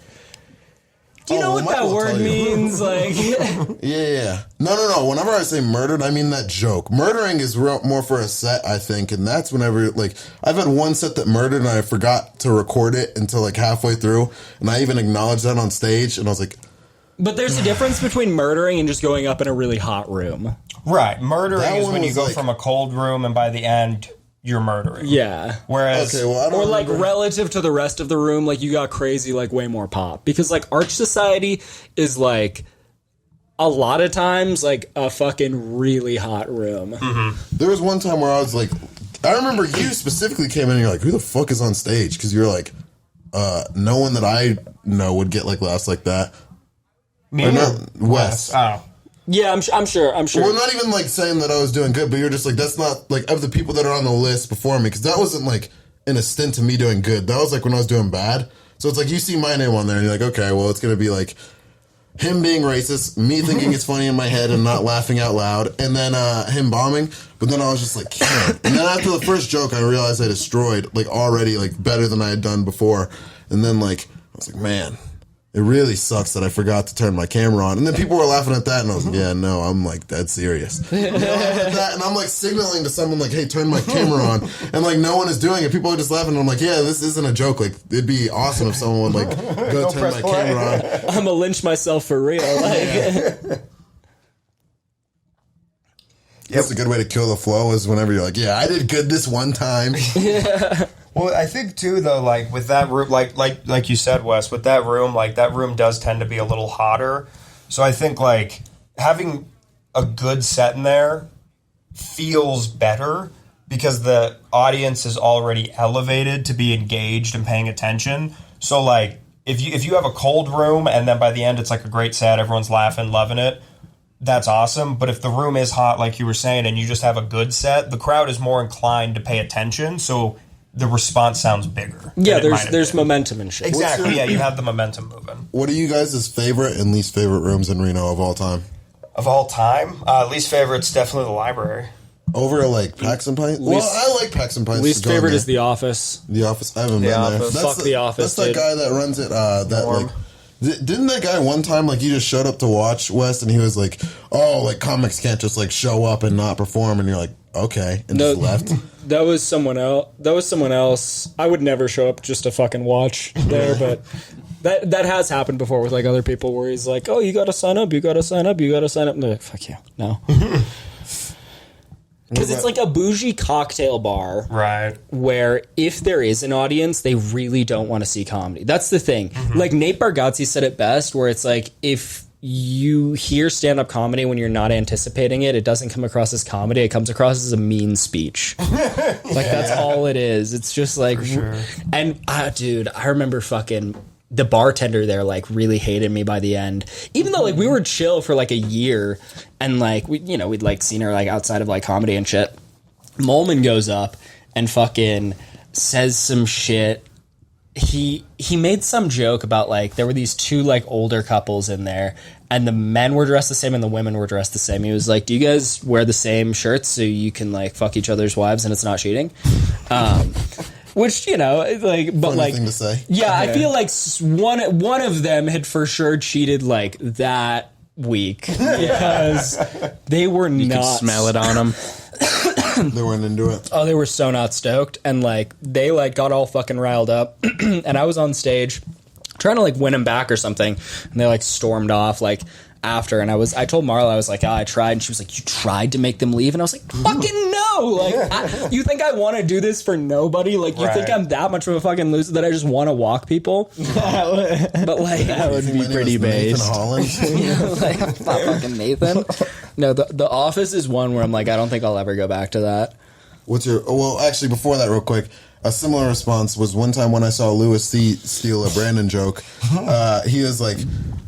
do you know what
Michael
that
will
word
tell you.
means? Like,
Yeah. No. Whenever I say murdered, I mean that joke. Murdering is more for a set, I think, and that's whenever, like, I've had one set that murdered and I forgot to record it until, like, halfway through, and I even acknowledged that on stage, and I was like,
but there's a difference between murdering and just going up in a really hot room.
Right. Murdering
That
is
one
when you
was
go
like-
from a cold room and by the end, you're murdering.
Yeah.
Whereas,
okay, well, I don't
Or like
remember.
relative to the rest of the room, like you got crazy, like way more pop. Because like Arch Society is like a lot of times like a fucking really hot room.
There was one time where I was like, I remember you specifically came in and you're like, who the fuck is on stage? Because you're like, no one that I know would get like laughs like that.
me
Or
or
no, Wes.
Oh.
Yeah, I'm sure.
Well, not even like saying that I was doing good, but you're just like, that's not like of the people that are on the list before me, because that wasn't like in a stint to me doing good. That was like when I was doing bad. So it's like you see my name on there and you're like, okay, well, it's gonna be like him being racist, me thinking it's funny in my head and not laughing out loud, and then him bombing. But then I was just like, can't. And then after the first joke, I realized I destroyed like already like better than I had done before. And then like I was like, man, it really sucks that I forgot to turn my camera on. And then people were laughing at that, and I was like, yeah, no, I'm like dead serious. And I'm like signaling to someone like, hey, turn my camera on. And like no one is doing it. People are just laughing. And I'm like, yeah, this isn't a joke. Like it'd be awesome if someone would like go turn my camera on.
I'm gonna lynch myself for real. Like,
That's a good way to kill the flow is whenever you're like, yeah, I did good this one time.
Well, I think too, though, like with that room, like you said, Wes, with that room, like that room does tend to be a little hotter. So I think like having a good set in there feels better because the audience is already elevated to be engaged and paying attention. So like if you have a cold room and then by the end it's like a great set, everyone's laughing, loving it, that's awesome. But if the room is hot, like you were saying, and you just have a good set, the crowd is more inclined to pay attention. So the response sounds bigger.
Yeah, there's momentum and shit.
Exactly. Yeah, you have the momentum moving.
What are you guys' favorite and least favorite rooms in Reno of all time?
Of all time, least favorite's definitely the library.
Over like Paxton Pints? Well, I like Paxton Pints.
Least favorite is The Office.
The Office. I haven't been
Office.
there.
Fuck The Office.
That's that guy that runs it. That like. Didn't that guy one time like you just showed up to watch West and he was like, oh, like comics can't just like show up and not perform, and you're like, okay, and just left.
That was someone else. I would never show up just to fucking watch there, but that has happened before with like other people where he's like, oh, you gotta sign up. And they're like, fuck you, no. Because it's like a bougie cocktail bar,
right?
Where if there is an audience, they really don't want to see comedy. That's the thing. Mm-hmm. Like Nate Bargatze said it best, where it's like if you hear stand-up comedy when you're not anticipating it, it doesn't come across as comedy. It comes across as a mean speech. Like that's all it is. It's just like, sure. And dude, I remember fucking. The bartender there like really hated me by the end, even though like we were chill for like a year and like we'd like seen her like outside of like comedy and shit. Molman goes up and fucking says some shit. He made some joke about like there were these two like older couples in there and the men were dressed the same and the women were dressed the same. He was like, do you guys wear the same shirts so you can like fuck each other's wives and it's not cheating? Which, like, but
funny
like,
thing to say.
Yeah, I feel like one of them had for sure cheated like that week because they were
you
not.
You could smell it on them.
They weren't into it.
Oh, they were so not stoked, and like they like got all fucking riled up, and I was on stage trying to like win them back or something, and they like stormed off like. After and I told Marla I was like, I tried, and she was like, you tried to make them leave, and I was like, fucking no, like you think I want to do this for nobody? Like you think I'm that much of a fucking loser that I just want to walk people? But like that would be pretty based.
Nathan Holland.
Like not fucking Nathan. No, the Office is one where I'm like, I don't think I'll ever go back to that.
Well, actually, before that, real quick, a similar response was one time when I saw Louis C. steal a Brandon joke. He was like,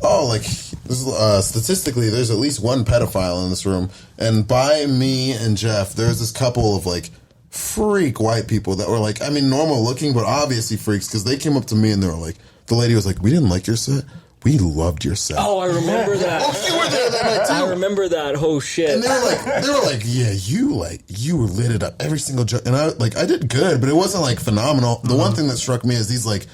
oh, like, statistically, there's at least one pedophile in this room. And by me and Jeff, there's this couple of, like, freak white people that were, like, I mean, normal looking, but obviously freaks, because they came up to me and they were like, the lady was like, we didn't like your set. We loved your set.
Oh, I remember that.
Oh, you were there that night too.
I remember that. Oh shit.
And they were like, yeah, you were lit it up every single joke. And I did good, but it wasn't like phenomenal. The one thing that struck me is these like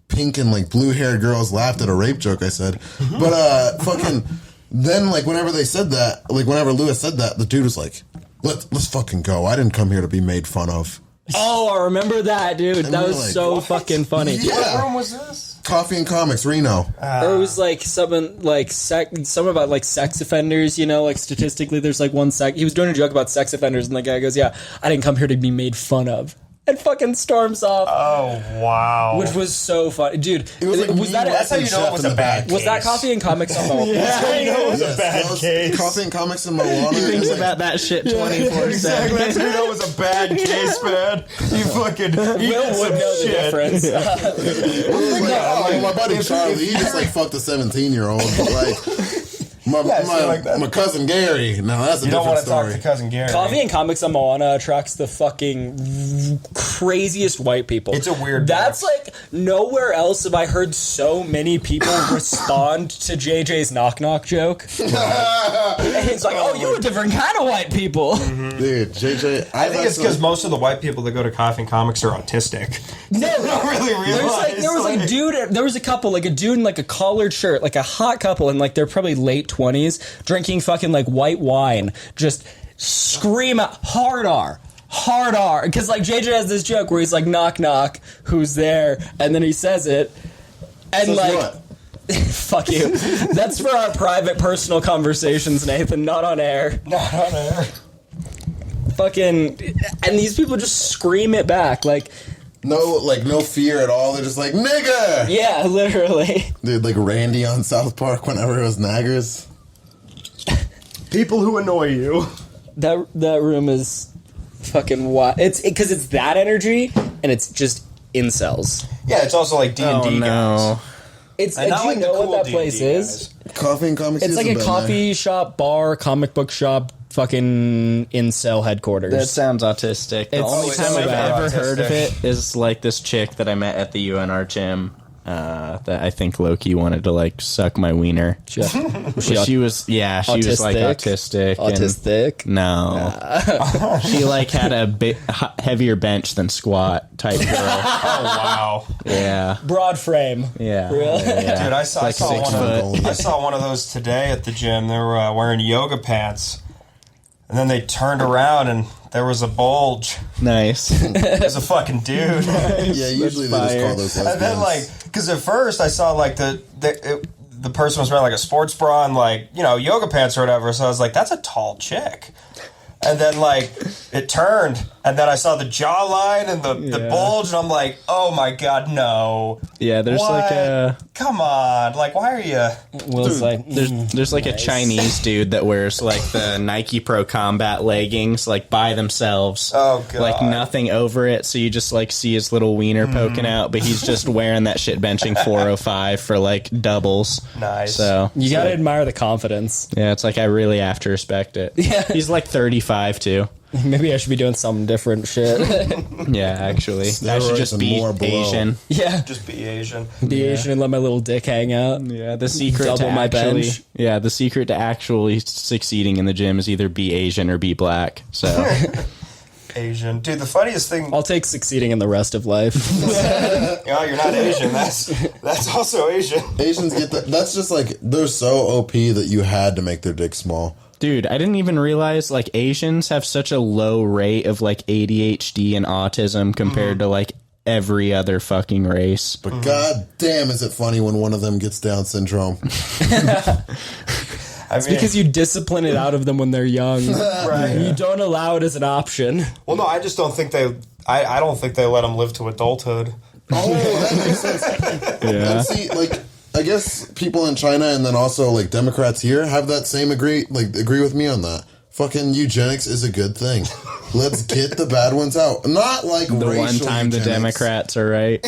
pink and like blue haired girls laughed at a rape joke I said. But fucking then like whenever they said that, like whenever Louis said that, the dude was like, let's fucking go. I didn't come here to be made fun of.
Oh, I remember that, dude.
And
that
we
was
like,
so fucking funny.
Yeah.
What room was this?
Coffee and Comics, Reno.
Or it was like something like something about like sex offenders, like statistically there's like one he was doing a joke about sex offenders and the guy goes, yeah, I didn't come here to be made fun of. And fucking storms off.
Oh, wow.
Which was so funny. Dude,
that's how you know it was a bad case.
Was that Coffee and Comics on Moana?
That's how you know it was a bad case.
Coffee and Comics in Moana.
He thinks about that shit 24/7.
Exactly. That's how you know it was a bad case, man. You fucking
Will would know the difference.
My buddy Charlie, he just like fucked a 17-year-old, but like... My cousin Gary. Now that's a
You don't
different
want to
story.
talk to cousin Gary.
Coffee and Comics on Moana attracts the fucking craziest white people.
It's a weird
That's
mix.
like nowhere else have I heard so many people respond to JJ's knock knock joke. And it's like, oh, you're a different kind of white people.
Dude, JJ.
I think it's because most of the white people that go to Coffee and Comics are autistic.
No,
don't really realize.
There was like dude. There was a couple, like a dude in like a collared shirt, like a hot couple, and like they're probably late 20s, drinking fucking like white wine, just scream out hard R. Because like JJ has this joke where he's like, knock knock, who's there? And then he says it, and
Says
like.
what?
Fuck you. That's for our private, personal conversations, Nathan, not on air.
Not on air.
Fucking. And these people just scream it back. Like.
No fear at all. They're just like, nigga!
Yeah, literally.
Dude, like Randy on South Park whenever it was naggers.
People who annoy you.
That room is fucking wild. It's because it's that energy, and it's just incels.
Yeah, it's also like D&D
Oh, no.
guys.
It's.
And
Do
not
you
like the
know
cool
what that place
D&D
is?
guys.
Coffee and Comics.
It's like a
hasn't been
coffee shop, bar, comic book shop, fucking incel headquarters.
That sounds autistic. The
It's
only
so
time I've
bad.
ever heard of
Autistic.
it is like this chick that I met at the UNR gym. That I think Loki wanted to like suck my wiener.
She was
She was like autistic. and-
Autistic.
No, she like had a bit heavier bench than squat type girl.
Oh, wow.
Yeah,
Broad frame.
yeah,
Really?
yeah.
Dude, I saw
Like 6 foot.
I saw one of those today at the gym. They were wearing yoga pants. And then they turned around and there was a bulge.
Nice.
It was a fucking dude.
Yeah, usually they just
fire.
call those lesbians.
And then, like, because at first I saw, like, the person was wearing, like, a sports bra and, like, you know, yoga pants or whatever. So I was like, that's a tall chick. And then, like, it turned, and then I saw the jawline and the bulge, and I'm like, oh my god, no.
Yeah, there's
What?
like a
Come on. Like, why are you...
Will's like,
there's like a Chinese dude that wears like the Nike Pro Combat leggings like by themselves.
Oh, God.
Like nothing over it, so you just like see his little wiener poking out, but he's just wearing that shit benching 405 for like doubles.
Nice.
So
you gotta admire the confidence.
yeah, it's like I really have to respect it.
Yeah.
He's like 35 too.
Maybe I should be doing some different shit.
Yeah, actually, I should
Steroids
just
and
be
more blow.
Asian.
Yeah.
Just be Asian.
Be Asian and let my little dick hang out.
Yeah, the secret
Double
to
my
actually,
bench.
yeah, the secret to actually succeeding in the gym is either be Asian or be black. So
Asian. Dude, the funniest thing...
I'll take succeeding in the rest of life.
Oh, you're not Asian. That's also Asian.
Asians get that. That's just like, they're so OP that you had to make their dick small.
dude, I didn't even realize like Asians have such a low rate of like ADHD and autism compared to like every other fucking race.
But god damn, is it funny when one of them gets Down syndrome.
I mean,
Because you discipline it out of them when they're young.
Right.
You don't allow it as an option.
well, no, I just don't think they. I don't think they let them live to adulthood.
Oh, that makes sense.
Yeah.
And see, like, I guess people in China and then also like Democrats here have that same agree with me on that. Fucking eugenics is a good thing. Let's get the bad ones out. Not like
The
racial
one time the
eugenics.
Democrats are right.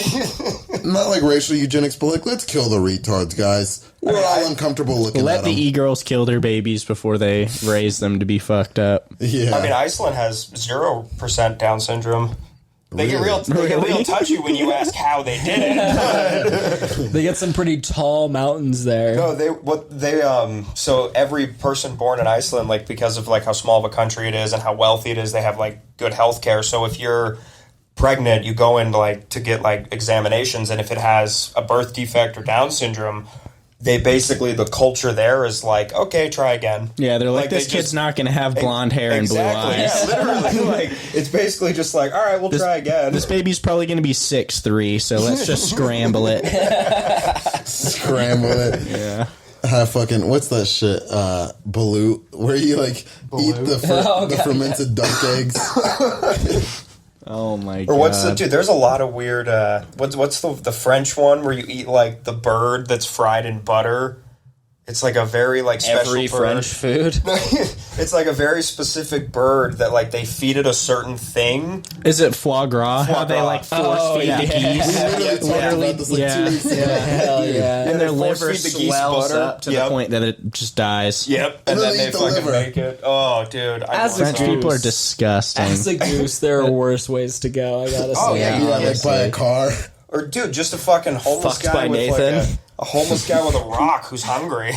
Not like racial eugenics, but like let's kill the retards, guys. We're all uncomfortable looking
Let
at
the
them.
e-girls kill their babies before they raise them to be fucked up.
Yeah.
I mean, Iceland has 0% Down syndrome. They get real. They get real
Really?
touchy when you ask how they did it.
They get some pretty tall mountains there.
No, so every person born in Iceland, like because of like how small of a country it is and how wealthy it is, they have like good health care. So if you're pregnant, you go in like to get like examinations, and if it has a birth defect or Down syndrome, they basically, the culture there is like, okay, try again.
Yeah, they're like,
Like,
this
they
kid's
just-
not going to have blonde hair and blue
Exactly.
eyes.
Yeah, literally. Like it's basically just like, all right, we'll try again.
This baby's probably going to be 6'3", so let's just scramble it.
Scramble it.
Yeah.
Fucking what's that shit? Balut, where you like eat the fermented duck eggs.
Oh my god.
Or what's the dude? There's a lot of weird. What's the French one where you eat like the bird that's fried in butter? It's like a very like special
Every
bird.
French food.
It's like a very specific bird that like they feed it a certain thing.
Is it foie gras?
Foie
How they
gras.
like force feed the geese?
We literally talked about this like 2 weeks ago.
Hell yeah.
And their
they force
liver
feed the geese
swells
butter.
up to
Yep.
the point that it just dies.
Yep, and
And then
then
they
they
eat the
fucking
liver.
make it. Oh, dude,
As a
French
goose.
people are disgusting.
As a goose, there are worse ways to go, I gotta say.
Oh, yeah.
Yeah, like by a car.
Or dude, just a fucking homeless
Fucked
guy
by
with
Nathan.
like a homeless guy with a rock who's hungry.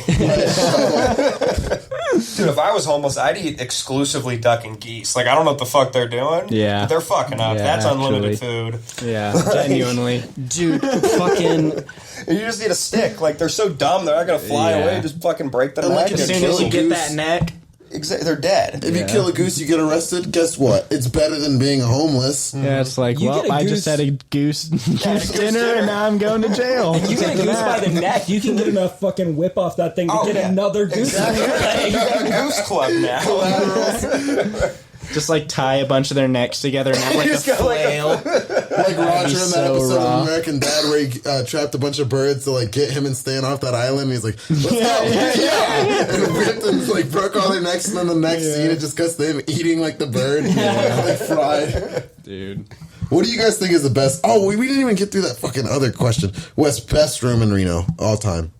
Dude, if I was homeless, I'd eat exclusively duck and geese. Like I don't know what the fuck they're doing.
Yeah.
But they're fucking up.
Yeah,
That's unlimited
actually.
food.
Yeah, genuinely.
Dude, fucking...
And you just need a stick. Like they're so dumb, they're not gonna fly
Yeah.
away. Just fucking break their
And, like,
neck.
as
and
soon as
kill
you
them.
get that
neck,
They're dead.
If you kill a goose, you get arrested. Guess what? It's better than being homeless.
yeah, it's like,
You get
well,
a
I
goose-
just had a goose dinner, and now I'm going to jail.
You get a goose by the neck, you can get enough fucking whip off that thing to
Oh,
get
yeah.
another goose.
Exactly. You got a goose club now.
Just like tie a bunch of their necks together and have like a
just got, like, a-
flail.
Like Roger in that
so
episode
raw.
of American Dad where he trapped a bunch of birds to like get him and Stan off that island. And he's like, let's go. Yeah. And ripped and like broke all their necks. And then the next scene, it just cuts to him eating like the bird. Like fried.
Dude.
What do you guys think is the best? Oh, we didn't even get through that fucking other question. What's best room in Reno all time?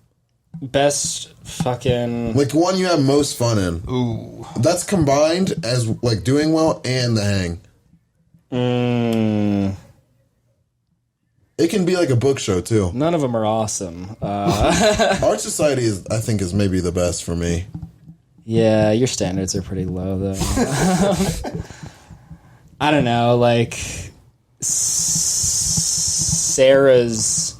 Best fucking...
Like one you have most fun in.
Ooh.
That's combined as like doing well and the hang. It can be like a book show too.
None of them are awesome.
Art Society is, I think, is maybe the best for me.
Yeah, your standards are pretty low, though. I don't know, like... Sarah's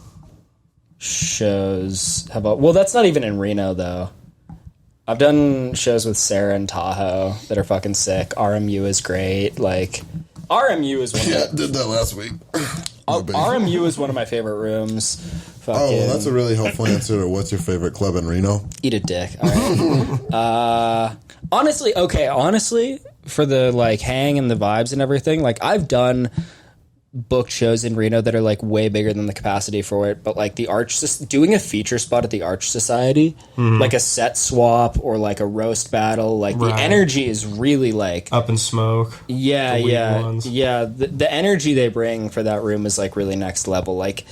shows have... Well, that's not even in Reno, though. I've done shows with Sarah in Tahoe that are fucking sick. RMU is great. Like, RMU is one
Yeah,
of
did that last week.
RMU is one of my favorite rooms. Fucking
Oh, well, that's a really helpful answer to what's your favorite club in Reno?
eat a dick. All right. Honestly, for the like hang and the vibes and everything, like I've done booked shows in Reno that are like way bigger than the capacity for it, but like doing a feature spot at the Arch Society, like a set swap or like a roast battle, like the energy is really like
Up in smoke.
yeah,
the weed
yeah,
ones.
yeah. The energy they bring for that room is like really next level. Like,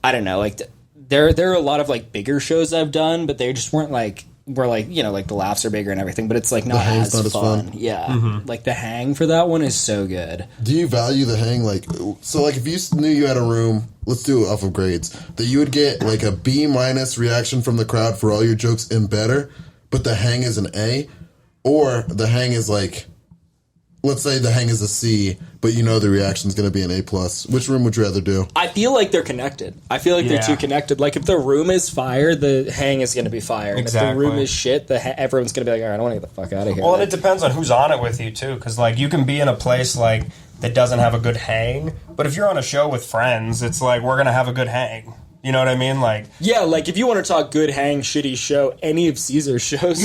I don't know, like there are a lot of like bigger shows I've done, but they just weren't like you know, like the laughs are bigger and everything, but it's like not
hang's
as
not as
fun.
fun.
Yeah, like the hang for that one is so good.
Do you value the hang? Like, so like if you knew you had a room, let's do it off of grades, that you would get like a B- reaction from the crowd for all your jokes and better, but the hang is an A, or the hang is like, let's say the hang is a C, but you know the reaction's going to be an A+. Which room would you rather do?
I feel like they're connected. I feel like they're
Yeah.
too connected. Like if the room is fire, the hang is going to be fire. And if the
Exactly.
room is shit, everyone's going to be like, all right, I want to get the fuck out of here.
Well, and it depends on who's on it with you too, because like you can be in a place like that doesn't have a good hang, but if you're on a show with friends, it's like we're gonna have a good hang. You know what I mean? Like,
Yeah, like if you want to talk good hang, shitty show, any of Caesar's shows,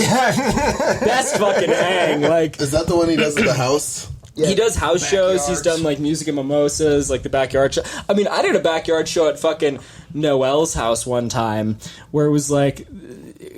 best fucking hang. Like
Is that the one he does at the house?
he does house shows. He's done like music and mimosas, like the backyard show. I mean, I did a backyard show at fucking Noelle's house one time, where it was like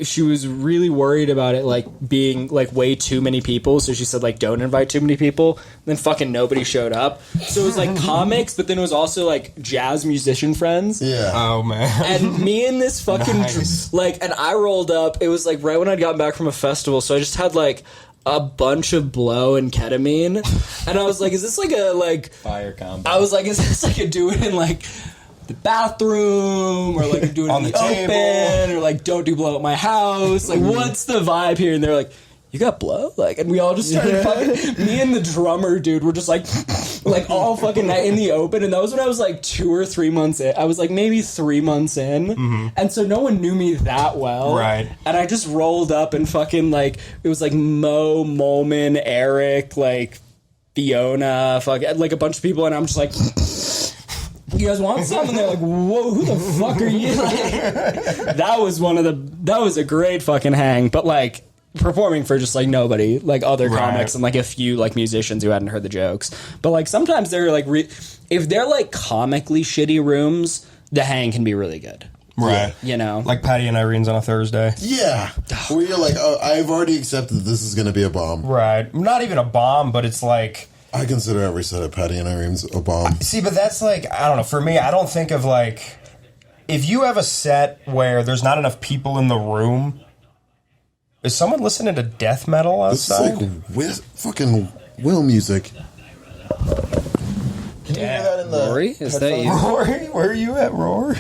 she was really worried about it like being like way too many people, so she said like don't invite too many people. Then fucking nobody showed up. So it was like comics, but then it was also like jazz musician friends.
Yeah.
oh man,
And me and this fucking
Nice.
and I rolled up. It was like right when I'd gotten back from a festival, so I just had like a bunch of blow and ketamine, and I was like, "Is this like a like
Fire combo.
I was like, "Is this like a do it in like the bathroom or like a do it
On
in
the
the
table.
open or like don't do blow at my house? Like, what's the vibe here?" And they're like, "You got blow?" Like, and we all just started fucking. Me and the drummer dude were just like all fucking night in the open. And that was when I was like 2 or 3 months in. I was like maybe 3 months in, and so no one knew me that well,
Right.
And I just rolled up and fucking like it was like Mo, Molman, Eric, like Fiona, like a bunch of people, and I'm just like. You guys want some? And they're like, "Whoa, who the fuck are you?" That was a great fucking hang, but like performing for just like nobody, like other comics and like a few like musicians who hadn't heard the jokes. But like sometimes they're like if they're like comically shitty rooms, the hang can be really good.
Right.
You know?
Like Patty and Irene's on a Thursday.
Yeah. Where you're like, oh, I've already accepted this is going to be a bomb.
Right. Not even a bomb, but it's like...
I consider every set of Patty and Irene's a bomb.
See, but that's like, I don't know. For me, I don't think of like... If you have a set where there's not enough people in the room... Is someone listening to death metal outside?
It's like fucking Will music. Can you hear that in the
Rory? Is that you?
Rory? Where are you at, Rory?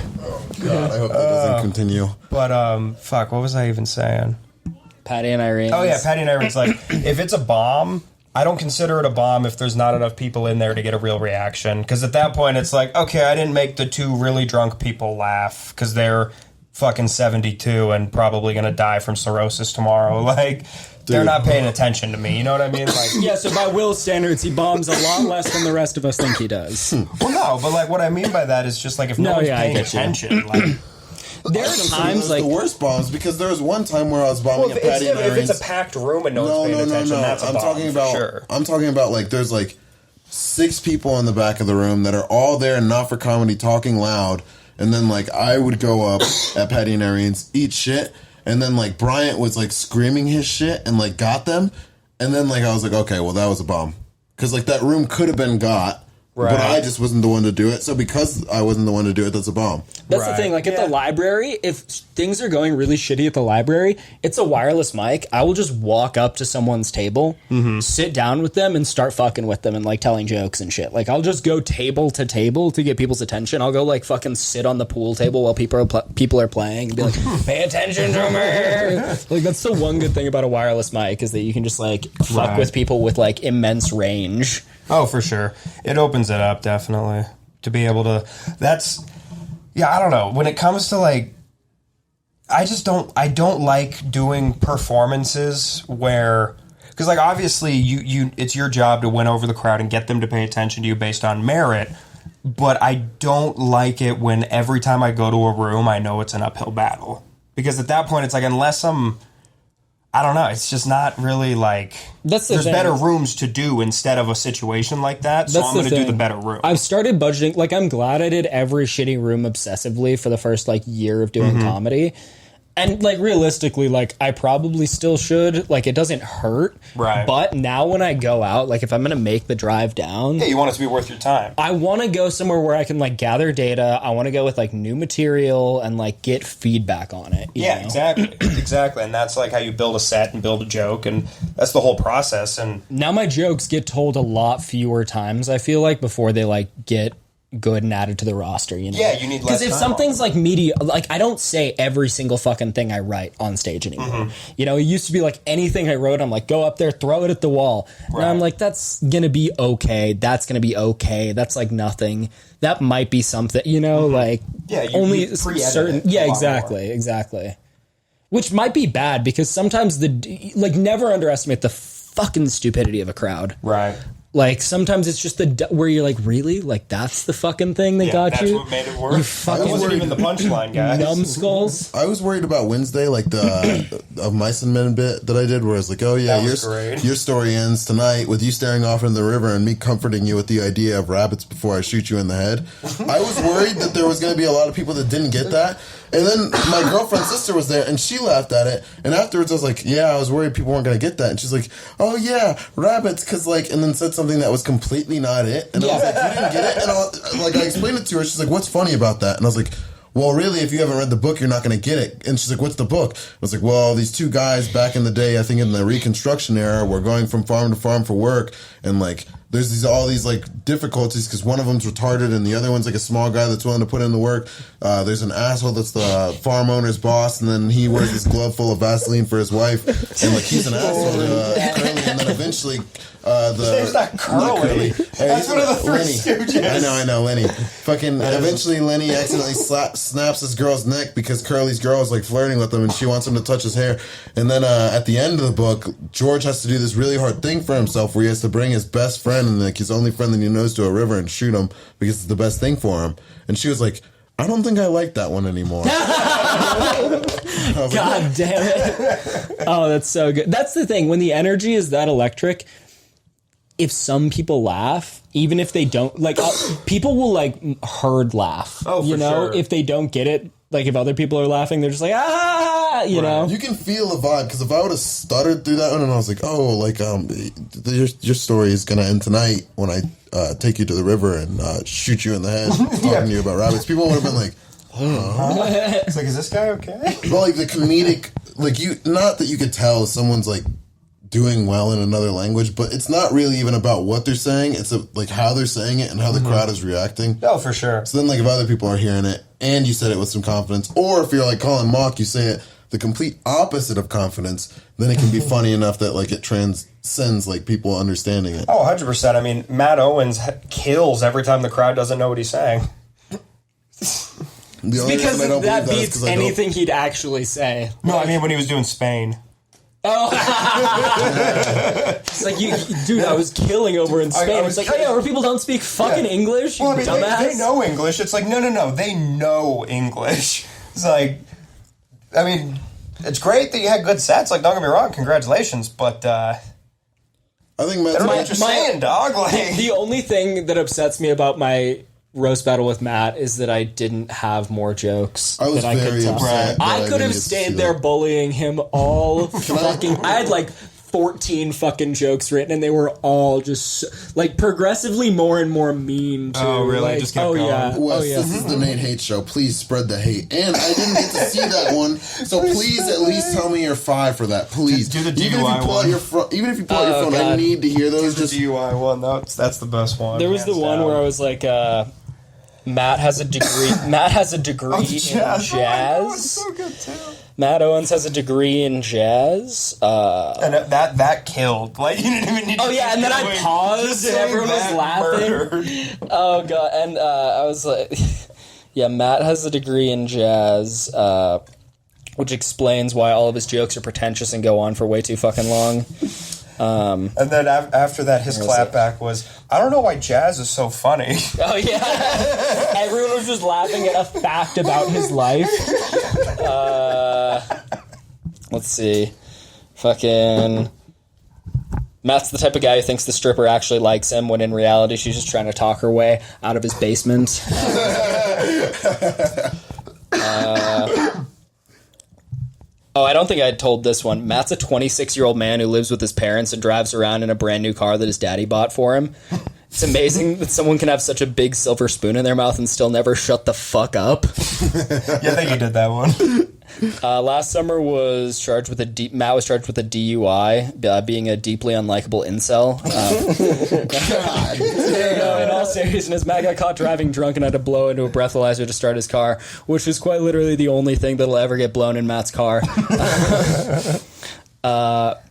God, I hope that doesn't continue.
But, fuck, what was I even saying?
Patty and Irene.
Oh, yeah, Patty and Irene's like, if it's a bomb, I don't consider it a bomb if there's not enough people in there to get a real reaction. Because at that point, it's like, okay, I didn't make the two really drunk people laugh because they're fucking 72 and probably going to die from cirrhosis tomorrow. Like... They're not paying attention to me, you know what I mean? Like,
yeah, so by Will's standards, he bombs a lot less than the rest of us think he does.
Well, no, but like what I mean by that is just like if no one's paying attention, like
there are times like
the worst bombs because there was one time where I was bombing at Patty and Irene's.
If it's a packed room and no one's paying attention, that's a bomb.
I'm talking about like there's like 6 people in the back of the room that are all there and not for comedy, talking loud, and then like I would go up at Patty and Irene's, eat shit. And then, like, Bryant was, like, screaming his shit and, like, got them. And then, like, I was like, okay, well, that was a bomb. Because, like, that room could have been got. Right. But I just wasn't the one to do it. So because I wasn't the one to do it, that's a bomb.
That's the thing. Like, at the library, if things are going really shitty at the library, it's a wireless mic. I will just walk up to someone's table, sit down with them, and start fucking with them and, like, telling jokes and shit. Like, I'll just go table to table to get people's attention. I'll go, like, fucking sit on the pool table while people are playing and be like, pay attention to me. Like, that's the one good thing about a wireless mic is that you can just, like, fuck with people with, like, immense range.
Oh, for sure. It opens it up, definitely. To be able to... That's... Yeah, I don't know. When it comes to, like... I don't like doing performances where... Because, like, obviously, you it's your job to win over the crowd and get them to pay attention to you based on merit. But I don't like it when every time I go to a room, I know it's an uphill battle. Because at that point, it's like, unless I'm... I don't know. It's just not really like... There's better rooms to do instead of a situation like that, so I'm going to do the better room.
I've started budgeting... Like, I'm glad I did every shitty room obsessively for the first, like, year of doing comedy. And, like, realistically, like, I probably still should. Like, it doesn't hurt.
Right.
But now when I go out, like, if I'm going to make the drive down...
Yeah, you want it to be worth your time.
I want to go somewhere where I can, like, gather data. I want to go with, like, new material and, like, get feedback on it. You know?
Exactly. Exactly. And that's, like, how you build a set and build a joke. And that's the whole process. And
now my jokes get told a lot fewer times, I feel like, before they, like, get... good and added to the roster, you know?
Yeah, you need less time.
Because if something's like media, like I don't say every single fucking thing I write on stage anymore. You know, it used to be like anything I wrote, I'm like, go up there, throw it at the wall. Right. Now I'm like, that's gonna be okay. That's gonna be okay. That's like nothing. That might be something, you know, like only certain. Yeah, exactly. Which might be bad because sometimes never underestimate the fucking stupidity of a crowd.
Right.
Like, sometimes it's just where you're like, really? Like, that's the fucking thing that got you?
That's what made it work.
You fucking...
That wasn't even the punchline, guys.
Numbskulls.
I was worried about Wednesday, like the of Mice and Men bit that I did, where it's like, oh yeah, your story ends tonight with you staring off into the river and me comforting you with the idea of rabbits before I shoot you in the head. I was worried that there was going to be a lot of people that didn't get that. And then my girlfriend's sister was there, and she laughed at it. And afterwards, I was like, yeah, I was worried people weren't going to get that. And she's like, oh, yeah, rabbits, because, like, and then said something that was completely not it. And I was like, you didn't get it? And I explained it to her. She's like, what's funny about that? And I was like, well, really, if you haven't read the book, you're not going to get it. And she's like, what's the book? I was like, well, these two guys back in the day, I think in the Reconstruction era, were going from farm to farm for work. And, like, there's all these like difficulties because one of them's retarded and the other one's like a small guy that's willing to put in the work. There's an asshole that's the farm owner's boss, and then he wears this glove full of Vaseline for his wife, and like he's an asshole to Curly, and then eventually
there's not Curly. That's one of the Three Stooges.
I know, Lenny. Fucking eventually Lenny accidentally snaps this girl's neck because Curly's girl is like flirting with him and she wants him to touch his hair. And then at the end of the book, George has to do this really hard thing for himself where he has to bring his best friend and like his only friend that he knows to a river and shoot him because it's the best thing for him. And she was like, I don't think I like that one anymore.
God damn it. Oh, that's so good. That's the thing. When the energy is that electric, if some people laugh, even if they don't, like, people will, like, herd laugh.
Oh, for
you know,
sure.
if they don't get it, like if other people are laughing, they're just like you know.
You can feel the vibe because if I would have stuttered through that one and I was like, oh, like your story is gonna end tonight when I take you to the river and shoot you in the head talking to you about rabbits, people would have been like,
It's like, is this guy okay?
well, like the comedic, like you, not that you could tell someone's like doing well in another language, but it's not really even about what they're saying. It's like how they're saying it and how the crowd is reacting.
No, for sure.
So then, like, if other people are hearing it and you said it with some confidence, or if you're like Colin Mock, you say it the complete opposite of confidence, then it can be funny enough that like it transcends like people understanding it.
Oh, 100%. I mean, Matt Owens kills every time the crowd doesn't know what he's saying.
The only
Because
reason I don't
that
believe
beats
is 'cause I don't-
anything he'd actually say.
No, I mean when he was doing Spain.
It's like, dude, I was killing over in Spain.
was
It's like, oh yeah, where people don't speak fucking English, you
Well, I mean,
dumbass.
they know English. It's like, no, they know English. It's like, I mean, it's great that you had good sets. Like, don't get me wrong, congratulations, but
I think Matt's
I don't know what you're saying, dog. Like,
The only thing that upsets me about my roast battle with Matt is that I didn't have more jokes.
I was
that I could
very
tell.
upset. that
I could
didn't
have
get to see
stayed
that.
there bullying him all fucking. I had like 14 fucking jokes written, and they were all just like progressively more and more mean. Too.
Oh, really?
Like,
Just kept
oh
going.
yeah,
Wes,
oh yeah.
this is the Nate Hate Show. Please spread the hate. And I didn't get to see that one, so please at least tell me your 5 for that. Please
Do the
even if you
DUI
pull out
one.
your even if you pull out your phone, I
God.
need to hear those.
the
Just
DUI one. That's the best one.
There was the
hands
one
down.
where I was like, Matt has a degree. Matt has a degree in jazz.
Oh, I know, it's so good too.
Matt Owens has a degree in jazz.
And that killed. Like, you didn't even need to
Oh yeah, and then I
keep going.
paused
Just
and
saying
everyone was
that
laughing.
murdered.
Oh god, and I was like, yeah, Matt has a degree in jazz, which explains why all of his jokes are pretentious and go on for way too fucking long.
And then after that, his clapback was, I don't know why jazz is so funny.
Oh yeah, everyone was just laughing at a fact about his life. Let's see, fucking. Matt's the type of guy who thinks the stripper actually likes him when in reality she's just trying to talk her way out of his basement. Oh, I don't think I had told this one. Matt's a 26-year-old man who lives with his parents and drives around in a brand new car that his daddy bought for him. It's amazing that someone can have such a big silver spoon in their mouth and still never shut the fuck up.
Yeah, I think you did that one.
Last summer was charged with Matt was charged with a DUI, being a deeply unlikable incel. No, in all seriousness, Matt got caught driving drunk and had to blow into a breathalyzer to start his car, which is quite literally the only thing that'll ever get blown in Matt's car.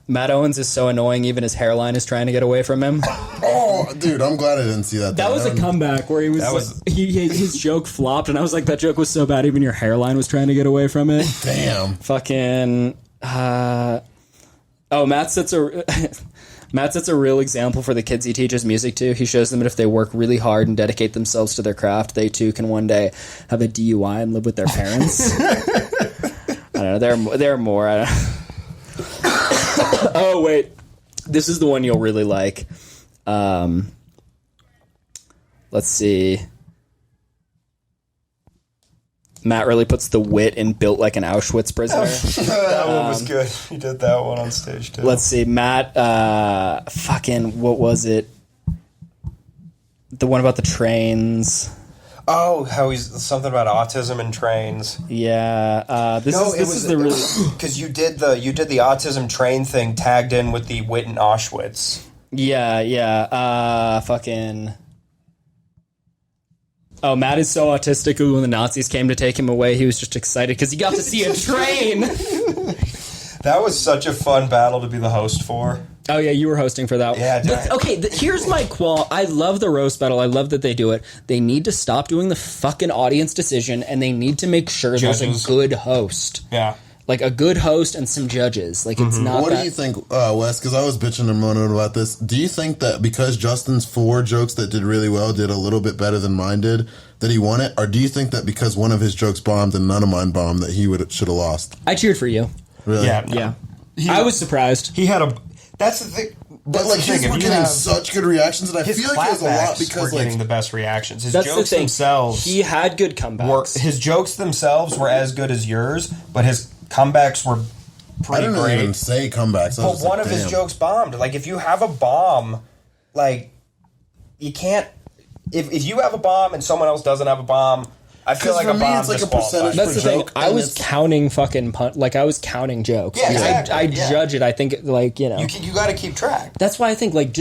Matt Owens is so annoying, even his hairline is trying to get away from him.
oh, dude, I'm glad I didn't see that.
That was a comeback where he was, his joke flopped, and I was like, that joke was so bad, even your hairline was trying to get away from it.
damn.
Fucking. Matt sets a real example for the kids he teaches music to. He shows them that if they work really hard and dedicate themselves to their craft, they too can one day have a DUI and live with their parents. I don't know. There are more. I don't Oh wait, this is the one you'll really like. Let's see. Matt really puts the wit in Built Like an Auschwitz Prisoner.
That one was good. He did that one on stage too.
Let's see, Matt. Fucking what was it? The one about the trains.
Oh, how he's something about autism and trains.
Yeah. This is the really
because you did the autism train thing tagged in with the wit in Auschwitz.
Yeah. Fucking. Oh, Matt is so autistic. When the Nazis came to take him away, he was just excited because he got to see a train.
That was such a fun battle to be the host for.
Oh yeah, you were hosting for that.
Yeah,
But, okay, here's my qual. I love the roast battle. I love that they do it. They need to stop doing the fucking audience decision, and they need to make sure there's
Judges.
a good host.
Yeah.
Like a good host and some judges. Like it's not.
What
that,
do you think, Wes? Because I was bitching and moaning about this. Do you think that because Justin's 4 jokes that did really well did a little bit better than mine did, that he won it? Or do you think that because one of his jokes bombed and none of mine bombed, that he should have lost?
I cheered for you.
Really?
Yeah.
Yeah, I was surprised.
He had a. That's the thing.
But like his were getting such good reactions, and I feel like it was a lot because
getting the best reactions. His
that's
jokes
the thing.
themselves,
he had good comebacks.
his jokes themselves were as good as yours, but his comebacks were pretty
I didn't
great.
even say comebacks.
But one of his jokes bombed. Like if you have a bomb, like you can't. If you have a bomb and someone else doesn't have a bomb, I feel like a bomb
it's like a
disqualifies.
percentage.
That's the thing.
Joke,
I was counting fucking I was counting jokes.
Yeah, exactly.
I judge it. I think like you
You got to keep track.
That's why I think like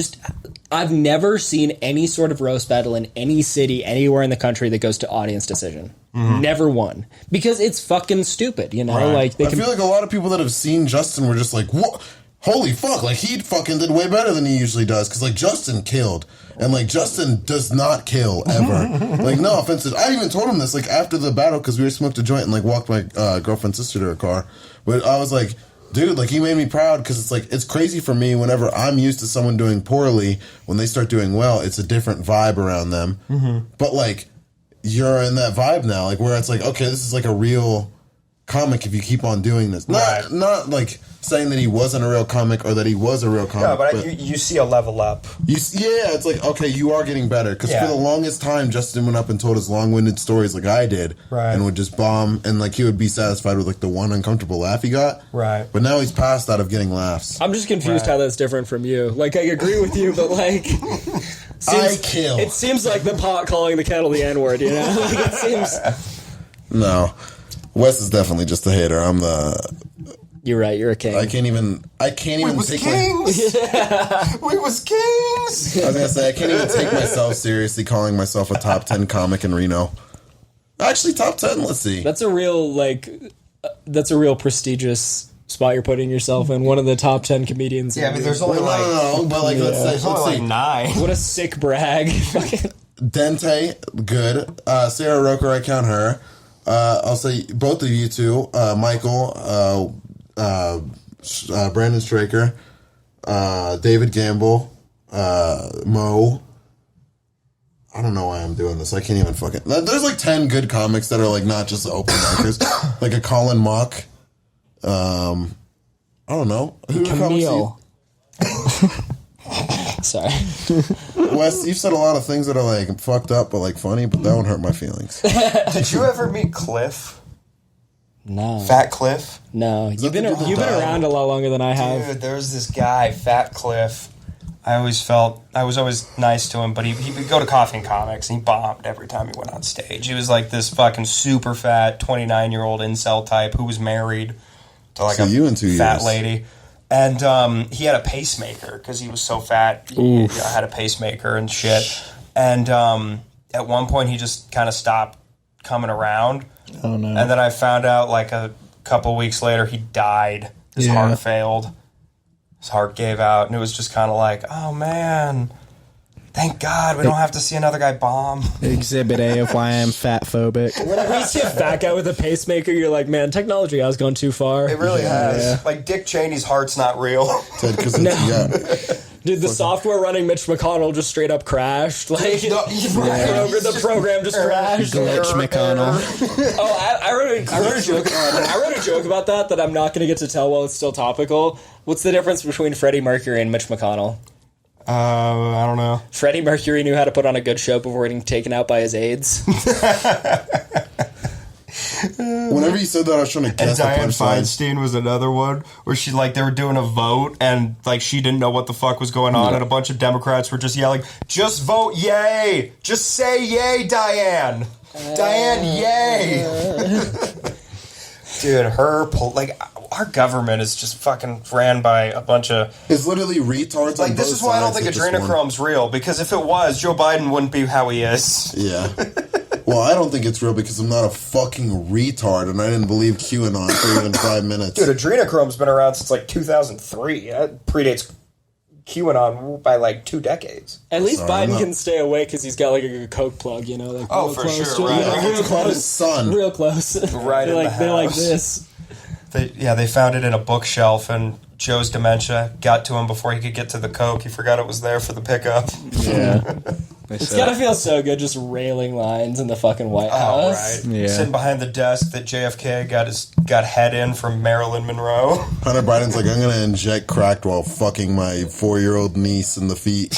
I've never seen any sort of roast battle in any city anywhere in the country that goes to audience decision. Never won because it's fucking stupid. You know, like
I feel like a lot of people that have seen Justin were just like, "What? Holy fuck!" Like he fucking did way better than he usually does because like Justin killed. And, like, Justin does not kill, ever. Like, no offense. I even told him this, like, after the battle, because we were smoked a joint and, like, walked my girlfriend's sister to her car. But I was like, dude, like, he made me proud, because it's, like, it's crazy for me whenever I'm used to someone doing poorly, when they start doing well, it's a different vibe around them. But, like, you're in that vibe now, like, where it's like, okay, this is, like, a real comic if you keep on doing this. Not like saying that he wasn't a real comic or that he was a real comic.
No, but you see a level up.
It's like, okay, you are getting better. Because for the longest time, Justin went up and told his long-winded stories like I did.
Right.
And would just bomb. And, like, he would be satisfied with, like, the one uncomfortable laugh he got.
Right.
But now he's past out of getting laughs.
I'm just confused how that's different from you. Like, I agree with you, but, like...
I kill.
It seems like the pot calling the kettle the N-word, you know? Like, it seems...
No. Wes is definitely just a hater. I'm the...
You're right, you're a king.
I can't even take
We was kings! I was
gonna say, I can't even take myself seriously calling myself a top 10 comic in Reno. Actually, top 10, let's see.
That's a real, that's a real prestigious spot you're putting yourself in. One of the top 10 comedians.
Yeah, but there's only
let's say
9.
What a sick brag.
Dente, good. Sarah Roker, I count her. I'll say both of you two, Michael, Brandon Straker, David Gamble, Mo. I don't know why I'm doing this. I can't even fucking... There's like 10 good comics that are like not just open micers. Like a Colin Mock. I don't know. Who
Camille. Sorry.
Wes, you've said a lot of things that are like fucked up but like funny, but that won't hurt my feelings.
Did you ever meet Cliff?
No.
Fat Cliff?
No. You've been around a lot longer than I have.
Dude, there's this guy, Fat Cliff. I was always nice to him, but he would go to Coffee and Comics and he bombed every time he went on stage. He was like this fucking super fat 29-year-old incel type who was married to like fat lady. And he had a pacemaker because he was so fat. He had a pacemaker and shit. And at one point he just kind of stopped coming around.
Oh no!
And then I found out like a couple weeks later he died. His heart failed. His heart gave out, and it was just kind of like, oh man, thank God we don't have to see another guy bomb.
Exhibit A of why I'm fat phobic.
Whenever you see a fat guy with a pacemaker, you're like, man, technology has gone too far.
It really has. Yeah. Like Dick Cheney's heart's not real.
Dude, the software running Mitch McConnell just straight up crashed. Like, the program just crashed.
Glitch McConnell.
Oh, I wrote a joke. I wrote a joke about that I'm not going to get to tell while it's still topical. What's the difference between Freddie Mercury and Mitch McConnell?
I don't know.
Freddie Mercury knew how to put on a good show before getting taken out by his aides.
Whenever you said that, I was trying to guess.
And Dianne Feinstein was another one where she they were doing a vote and she didn't know what the fuck was going on, and a bunch of Democrats were just yelling, "Just vote yay! Just say yay, Dianne! Dianne, yay!" Dude, our government is just fucking ran by a bunch of...
It's literally retards.
Like, this is why I don't think adrenochrome's real, because if it was, Joe Biden wouldn't be how he is.
Yeah. Well, I don't think it's real because I'm not a fucking retard, and I didn't believe QAnon for even 5 minutes.
Dude, adrenochrome's been around since 2003. That predates QAnon by 2 decades.
At least Biden can stay awake because he's got a good coke plug, for
real close
sure. Real close.
His son.
Real close.
Right in the house.
They're like this.
They found it in a bookshelf, and Joe's dementia got to him before he could get to the coke. He forgot it was there for the pickup.
Yeah.
It's gotta feel so good just railing lines in the fucking White House.
Oh, right. Sitting behind the desk that JFK got head in from Marilyn Monroe.
Hunter Biden's like, I'm going to inject crack while fucking my 4-year-old niece in the feet.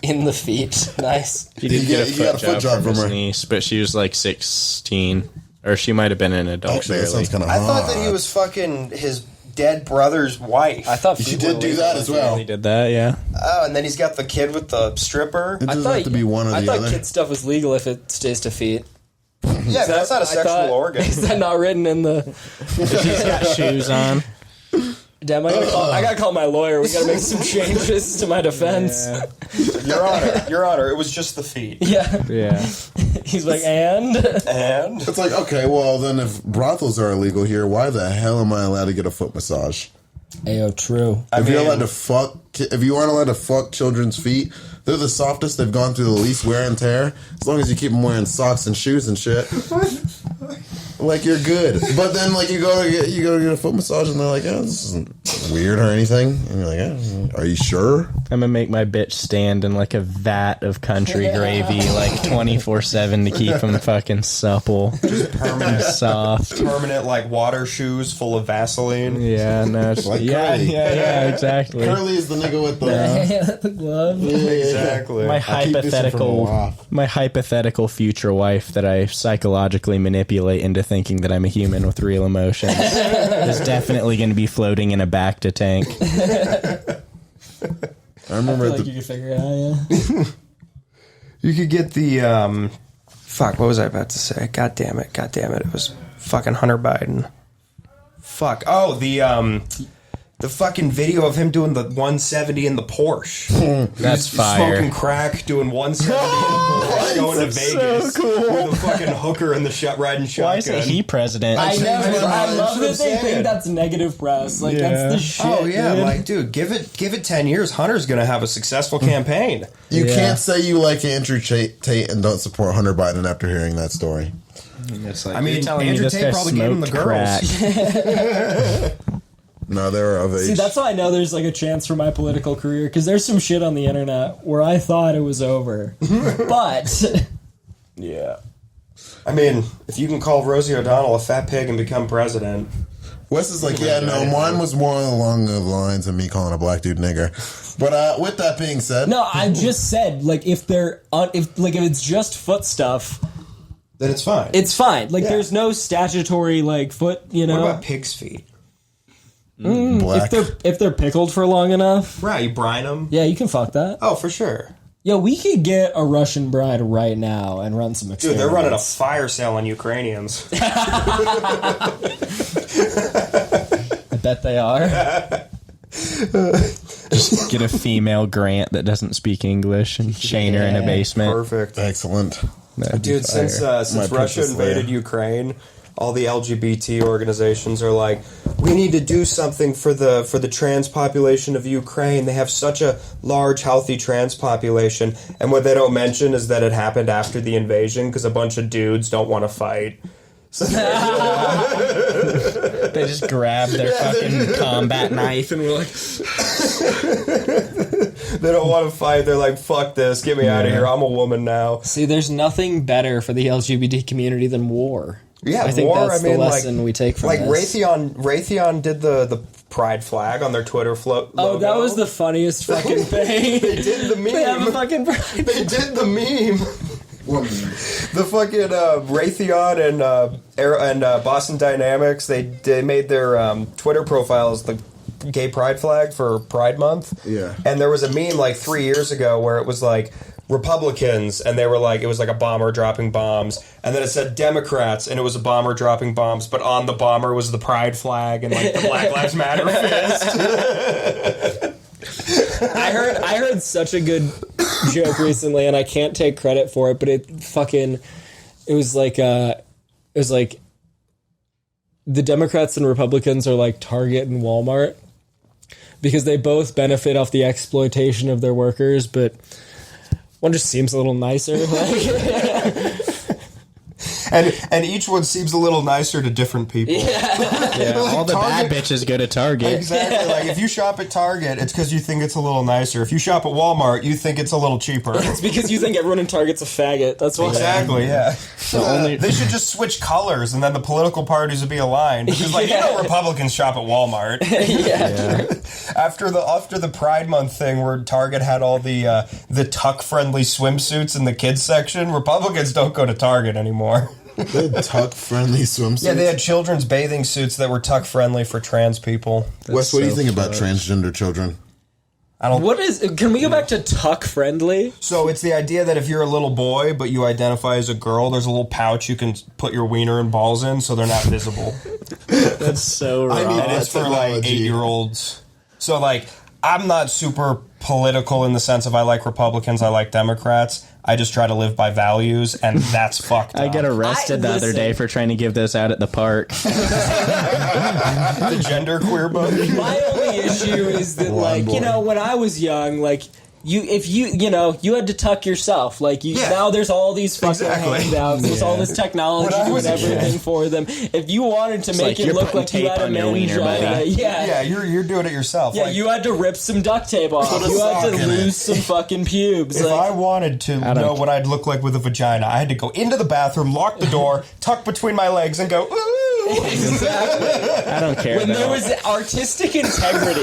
In the feet. Nice.
He did get a foot job from her niece, but she was like 16. Or she might have been an adult.
Actually, that sounds kind of
I thought that he was fucking his dead brother's wife.
I thought
she did do that as well.
He did that, yeah.
Oh, and then he's got the kid with the stripper.
It doesn't have to be one or the other.
I thought kid stuff was legal if it stays to feet.
Yeah, that's not a sexual organ.
Is that not written in the...
She's got shoes on.
Damn, I gotta call my lawyer. We gotta make some changes to my defense.
Yeah. Your Honor, it was just the feet.
Yeah.
Yeah.
He's like, and?
It's like, okay, well, then if brothels are illegal here, why the hell am I allowed to get a foot massage?
Ayo, true.
If you aren't allowed to fuck children's feet, they're the softest. They've gone through the least wear and tear. As long as you keep them wearing socks and shoes and shit, like you're good. But then, like you go to get a foot massage, and they're like, "Oh, this isn't weird or anything." And you're like, oh, "Are you sure?"
I'm gonna make my bitch stand in like a vat of country gravy, like 24/7 to keep them fucking supple, just permanent soft,
permanent like water shoes full of Vaseline.
Yeah, no, it's
like
Curly. Yeah, exactly.
Curly is the nigga with the
glove.
Exactly.
My hypothetical future wife that I psychologically manipulate into thinking that I'm a human with real emotions is definitely going to be floating in a Bacta tank.
I remember
you could figure it out, yeah.
You could get the fuck, what was I about to say? God damn it. It was fucking Hunter Biden. Fuck. Oh, the fucking video of him doing the 170 in the Porsche.
That's fire.
Smoking crack, doing 170 in the Porsche, going to Vegas with a fucking hooker in the riding shotgun.
Why isn't he president?
I love that they think that's negative press. Like, that's the shit.
Oh, yeah.
Dude.
Like, dude, give it 10 years. Hunter's going to have a successful campaign.
You can't say you like Andrew Tate and don't support Hunter Biden after hearing that story.
It's like,
I mean, Andrew Tate probably gave him the girls.
No, they were of age.
See, that's how I know there's like a chance for my political career, because there's some shit on the internet where I thought it was over. But
yeah. I mean, if you can call Rosie O'Donnell a fat pig and become president.
Wes is like, yeah, no, mine was more along the lines of me calling a black dude nigger. But with that being said,
no, I just said, like, if it's just foot stuff,
then it's fine.
It's fine. Like, there's no statutory like foot. You know,
what about pig's feet?
Black.
If they're pickled for long enough,
right? You brine them.
Yeah, you can fuck that.
Oh, for sure.
Yo, we could get a Russian bride right now and run some experiments.
Dude, they're running a fire sale on Ukrainians.
I bet they are.
Just get a female Grant that doesn't speak English and chain her in a basement.
Perfect.
Excellent.
Dude, since Russia invaded Ukraine, all the LGBT organizations are like, we need to do something for the trans population of Ukraine. They have such a large, healthy trans population. And what they don't mention is that it happened after the invasion because a bunch of dudes don't want to fight. So
they just grab their fucking combat knife and we're like...
They don't want to fight. They're like, fuck this. Get me out of here. I'm a woman now.
See, there's nothing better for the LGBT community than war.
Yeah,
I think that's the lesson we take from
this. Raytheon did the pride flag on their Twitter logo.
Oh, that was the funniest fucking thing.
They did the meme.
They have a fucking pride.
They did the meme.
What meme?
The fucking Raytheon and Boston Dynamics, they made their Twitter profiles the gay pride flag for Pride Month.
Yeah.
And there was a meme like 3 years ago where it was like Republicans, and they were like, it was like a bomber dropping bombs, and then it said Democrats, and it was a bomber dropping bombs, but on the bomber was the pride flag and like the Black Lives Matter fist.
I heard such a good joke recently, and I can't take credit for it, but it was like the Democrats and Republicans are like Target and Walmart because they both benefit off the exploitation of their workers, but one just seems a little nicer.
and each one seems a little nicer to different people.
Yeah,
Like
all the
Target-
bad bitches go to Target.
Exactly. Like if you shop at Target, it's because you think it's a little nicer. If you shop at Walmart, you think it's a little cheaper.
It's because you think everyone in Target's a faggot. That's why.
Exactly. Yeah.
only-
They should just switch colors, and then the political parties would be aligned. Because, like, you know, Republicans shop at Walmart. After the Pride Month thing, where Target had all the tuck-friendly swimsuits in the kids section, Republicans don't go to Target anymore.
They had tuck-friendly swimsuits.
Yeah, they had children's bathing suits that were tuck-friendly for trans people.
Wes, what do you
so
think about
fucked.
transgender children?
What is? Can we go back to tuck friendly?
So it's the idea that if you're a little boy but you identify as a girl, there's a little pouch you can put your wiener and balls in, so they're not visible.
That's so wrong.
I mean,
And it's for like
technology.
8-year-olds. So like, I'm not super political in the sense of I like Republicans, I like Democrats. I just try to live by values, and that's fucked up.
I got arrested the other
listen.
day for trying to give those out at the park.
The gender queer book.
My only issue is that, like, you know, when I was young, like, you had to tuck yourself. Like,
Yeah.
now there's all these fucking
Exactly.
handouts. There's all this technology
When I
doing
was a kid.
everything for them. If you wanted to make
like
it
you're
look
putting
like you
tape
had a
on your wiener,
mangina,
buddy.
Yeah, you're doing it yourself.
Yeah,
Like,
you had to rip some duct tape off.
Put a
You had
sock
to
in it.
lose some fucking pubes.
if
Like,
I wanted to know what I'd look like with a vagina, I had to go into the bathroom, lock the door, tuck between my legs, and go, ooh!
I don't care.
when there
though.
was artistic integrity.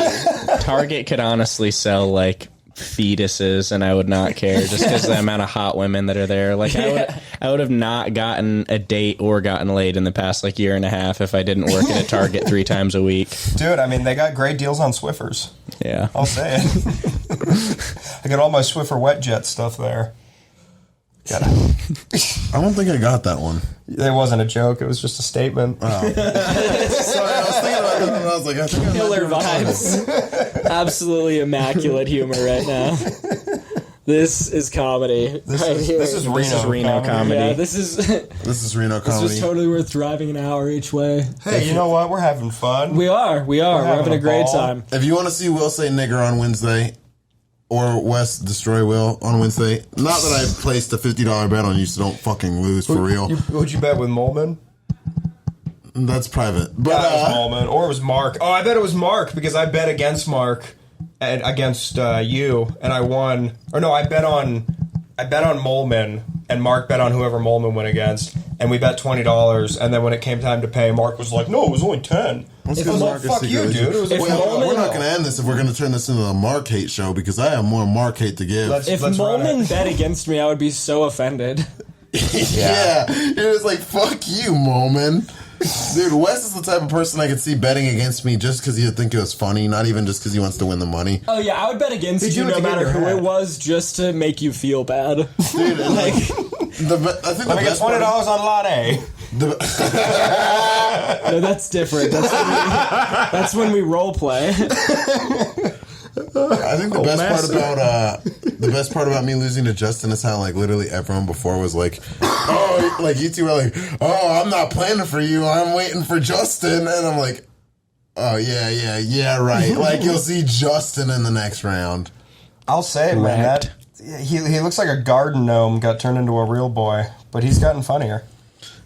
Target could honestly sell like fetuses, and I would not care just because the amount of hot women that are there. Like I would have not gotten a date or gotten laid in the past like year and a half if I didn't work at a Target 3 times a week.
Dude, I mean, they got great deals on Swiffers.
Yeah.
I'll say it. I got all my Swiffer Wet Jet stuff there.
I don't think I got that one.
It wasn't a joke. It was just a statement.
Sorry, I was thinking about that, and I was like, I think I
Killer vibes. Absolutely immaculate humor right now. This is comedy.
This is Reno
comedy.
Yeah, this is
This is Reno
this
comedy.
was totally worth driving an hour each way.
Hey, you know what? We're having fun.
We are. We're having a great
ball.
time.
If you want to see Will say nigger on Wednesday, or Wes destroy Will on Wednesday, not that I placed a $50 bet on you, so don't fucking lose for real.
Would you bet with Molman?
That's private. But
It was Molman, or it was Mark. Oh, I bet it was Mark because I bet against Mark and against you, and I won. Or no, I bet on Molman, and Mark bet on whoever Molman went against, and we bet $20. And then when it came time to pay, Mark was like, "No, it was only 10."
That's
I was
'cause
like,
Mark is
"Fuck you,
secretly-
dude." It was
If
like,
Molman-
We're not going to end this if we're going to turn this into a Mark hate show because I have more Mark hate to give.
If
let's run
Molman
it.
bet against me, I would be so offended.
Yeah. It was like, fuck you, Moman. Dude, Wes is the type of person I could see betting against me just because he'd think it was funny, not even just because he wants to win the money.
Oh yeah, I would bet against
Did
you
you
no
have to get
matter
your
who
hat?
it was, just to make you feel bad.
Dude, and like, I think
Let me get
best part-
$20 on lot A.
No, that's different. That's when we role play.
I think the best part about me losing to Justin is how like literally everyone before was like, oh, like you two were like, oh, I'm not planning for you, I'm waiting for Justin, and I'm like, oh yeah, right. Like you'll see Justin in the next round.
I'll say it, man.
Wrecked.
He looks like a garden gnome got turned into a real boy, but he's gotten funnier.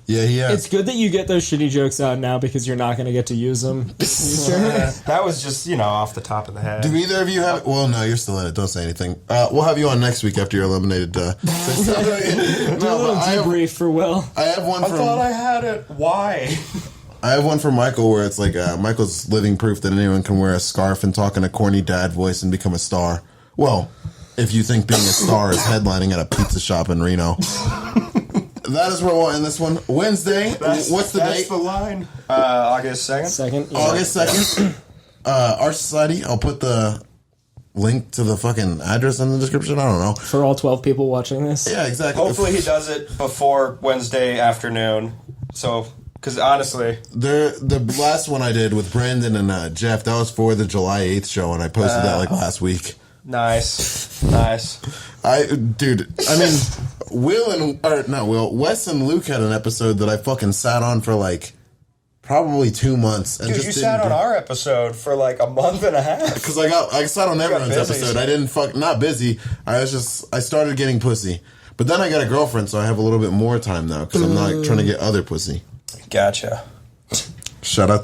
Yeah, he has.
It's good that you get those shitty jokes out now because you're not going to get to use them.
That was just, off the top of the head.
Do either of you have? Well, no, you're still in it. Don't say anything. We'll have you on next week after you're eliminated.
Do a little debrief for Will.
I have one
I
from.
thought I had it. Why?
I have one from Michael where it's like Michael's living proof that anyone can wear a scarf and talk in a corny dad voice and become a star. Well, if you think being a star is headlining at a pizza shop in Reno. That is where we'll end this one. Wednesday. What's the date?
That's the line. August 2nd.
Second. Yeah.
August 2nd. Our Society. I'll put the link to the fucking address in the description. I don't know.
For all 12 people watching this.
Yeah, exactly.
Hopefully he does it before Wednesday afternoon. So, because honestly,
The last one I did with Brandon and Jeff, that was for the July 8th show, and I posted that like last week.
nice.
I mean, Wes and Luke had an episode that I fucking sat on for like probably 2 months. And
Dude,
just
you
didn't
sat on
do-
our episode for like a month and a half.
Because I sat on everyone's
busy.
episode. I didn't not busy. I started getting pussy. But then I got a girlfriend, so I have a little bit more time now because I'm not trying to get other pussy.
Gotcha.
Shout out to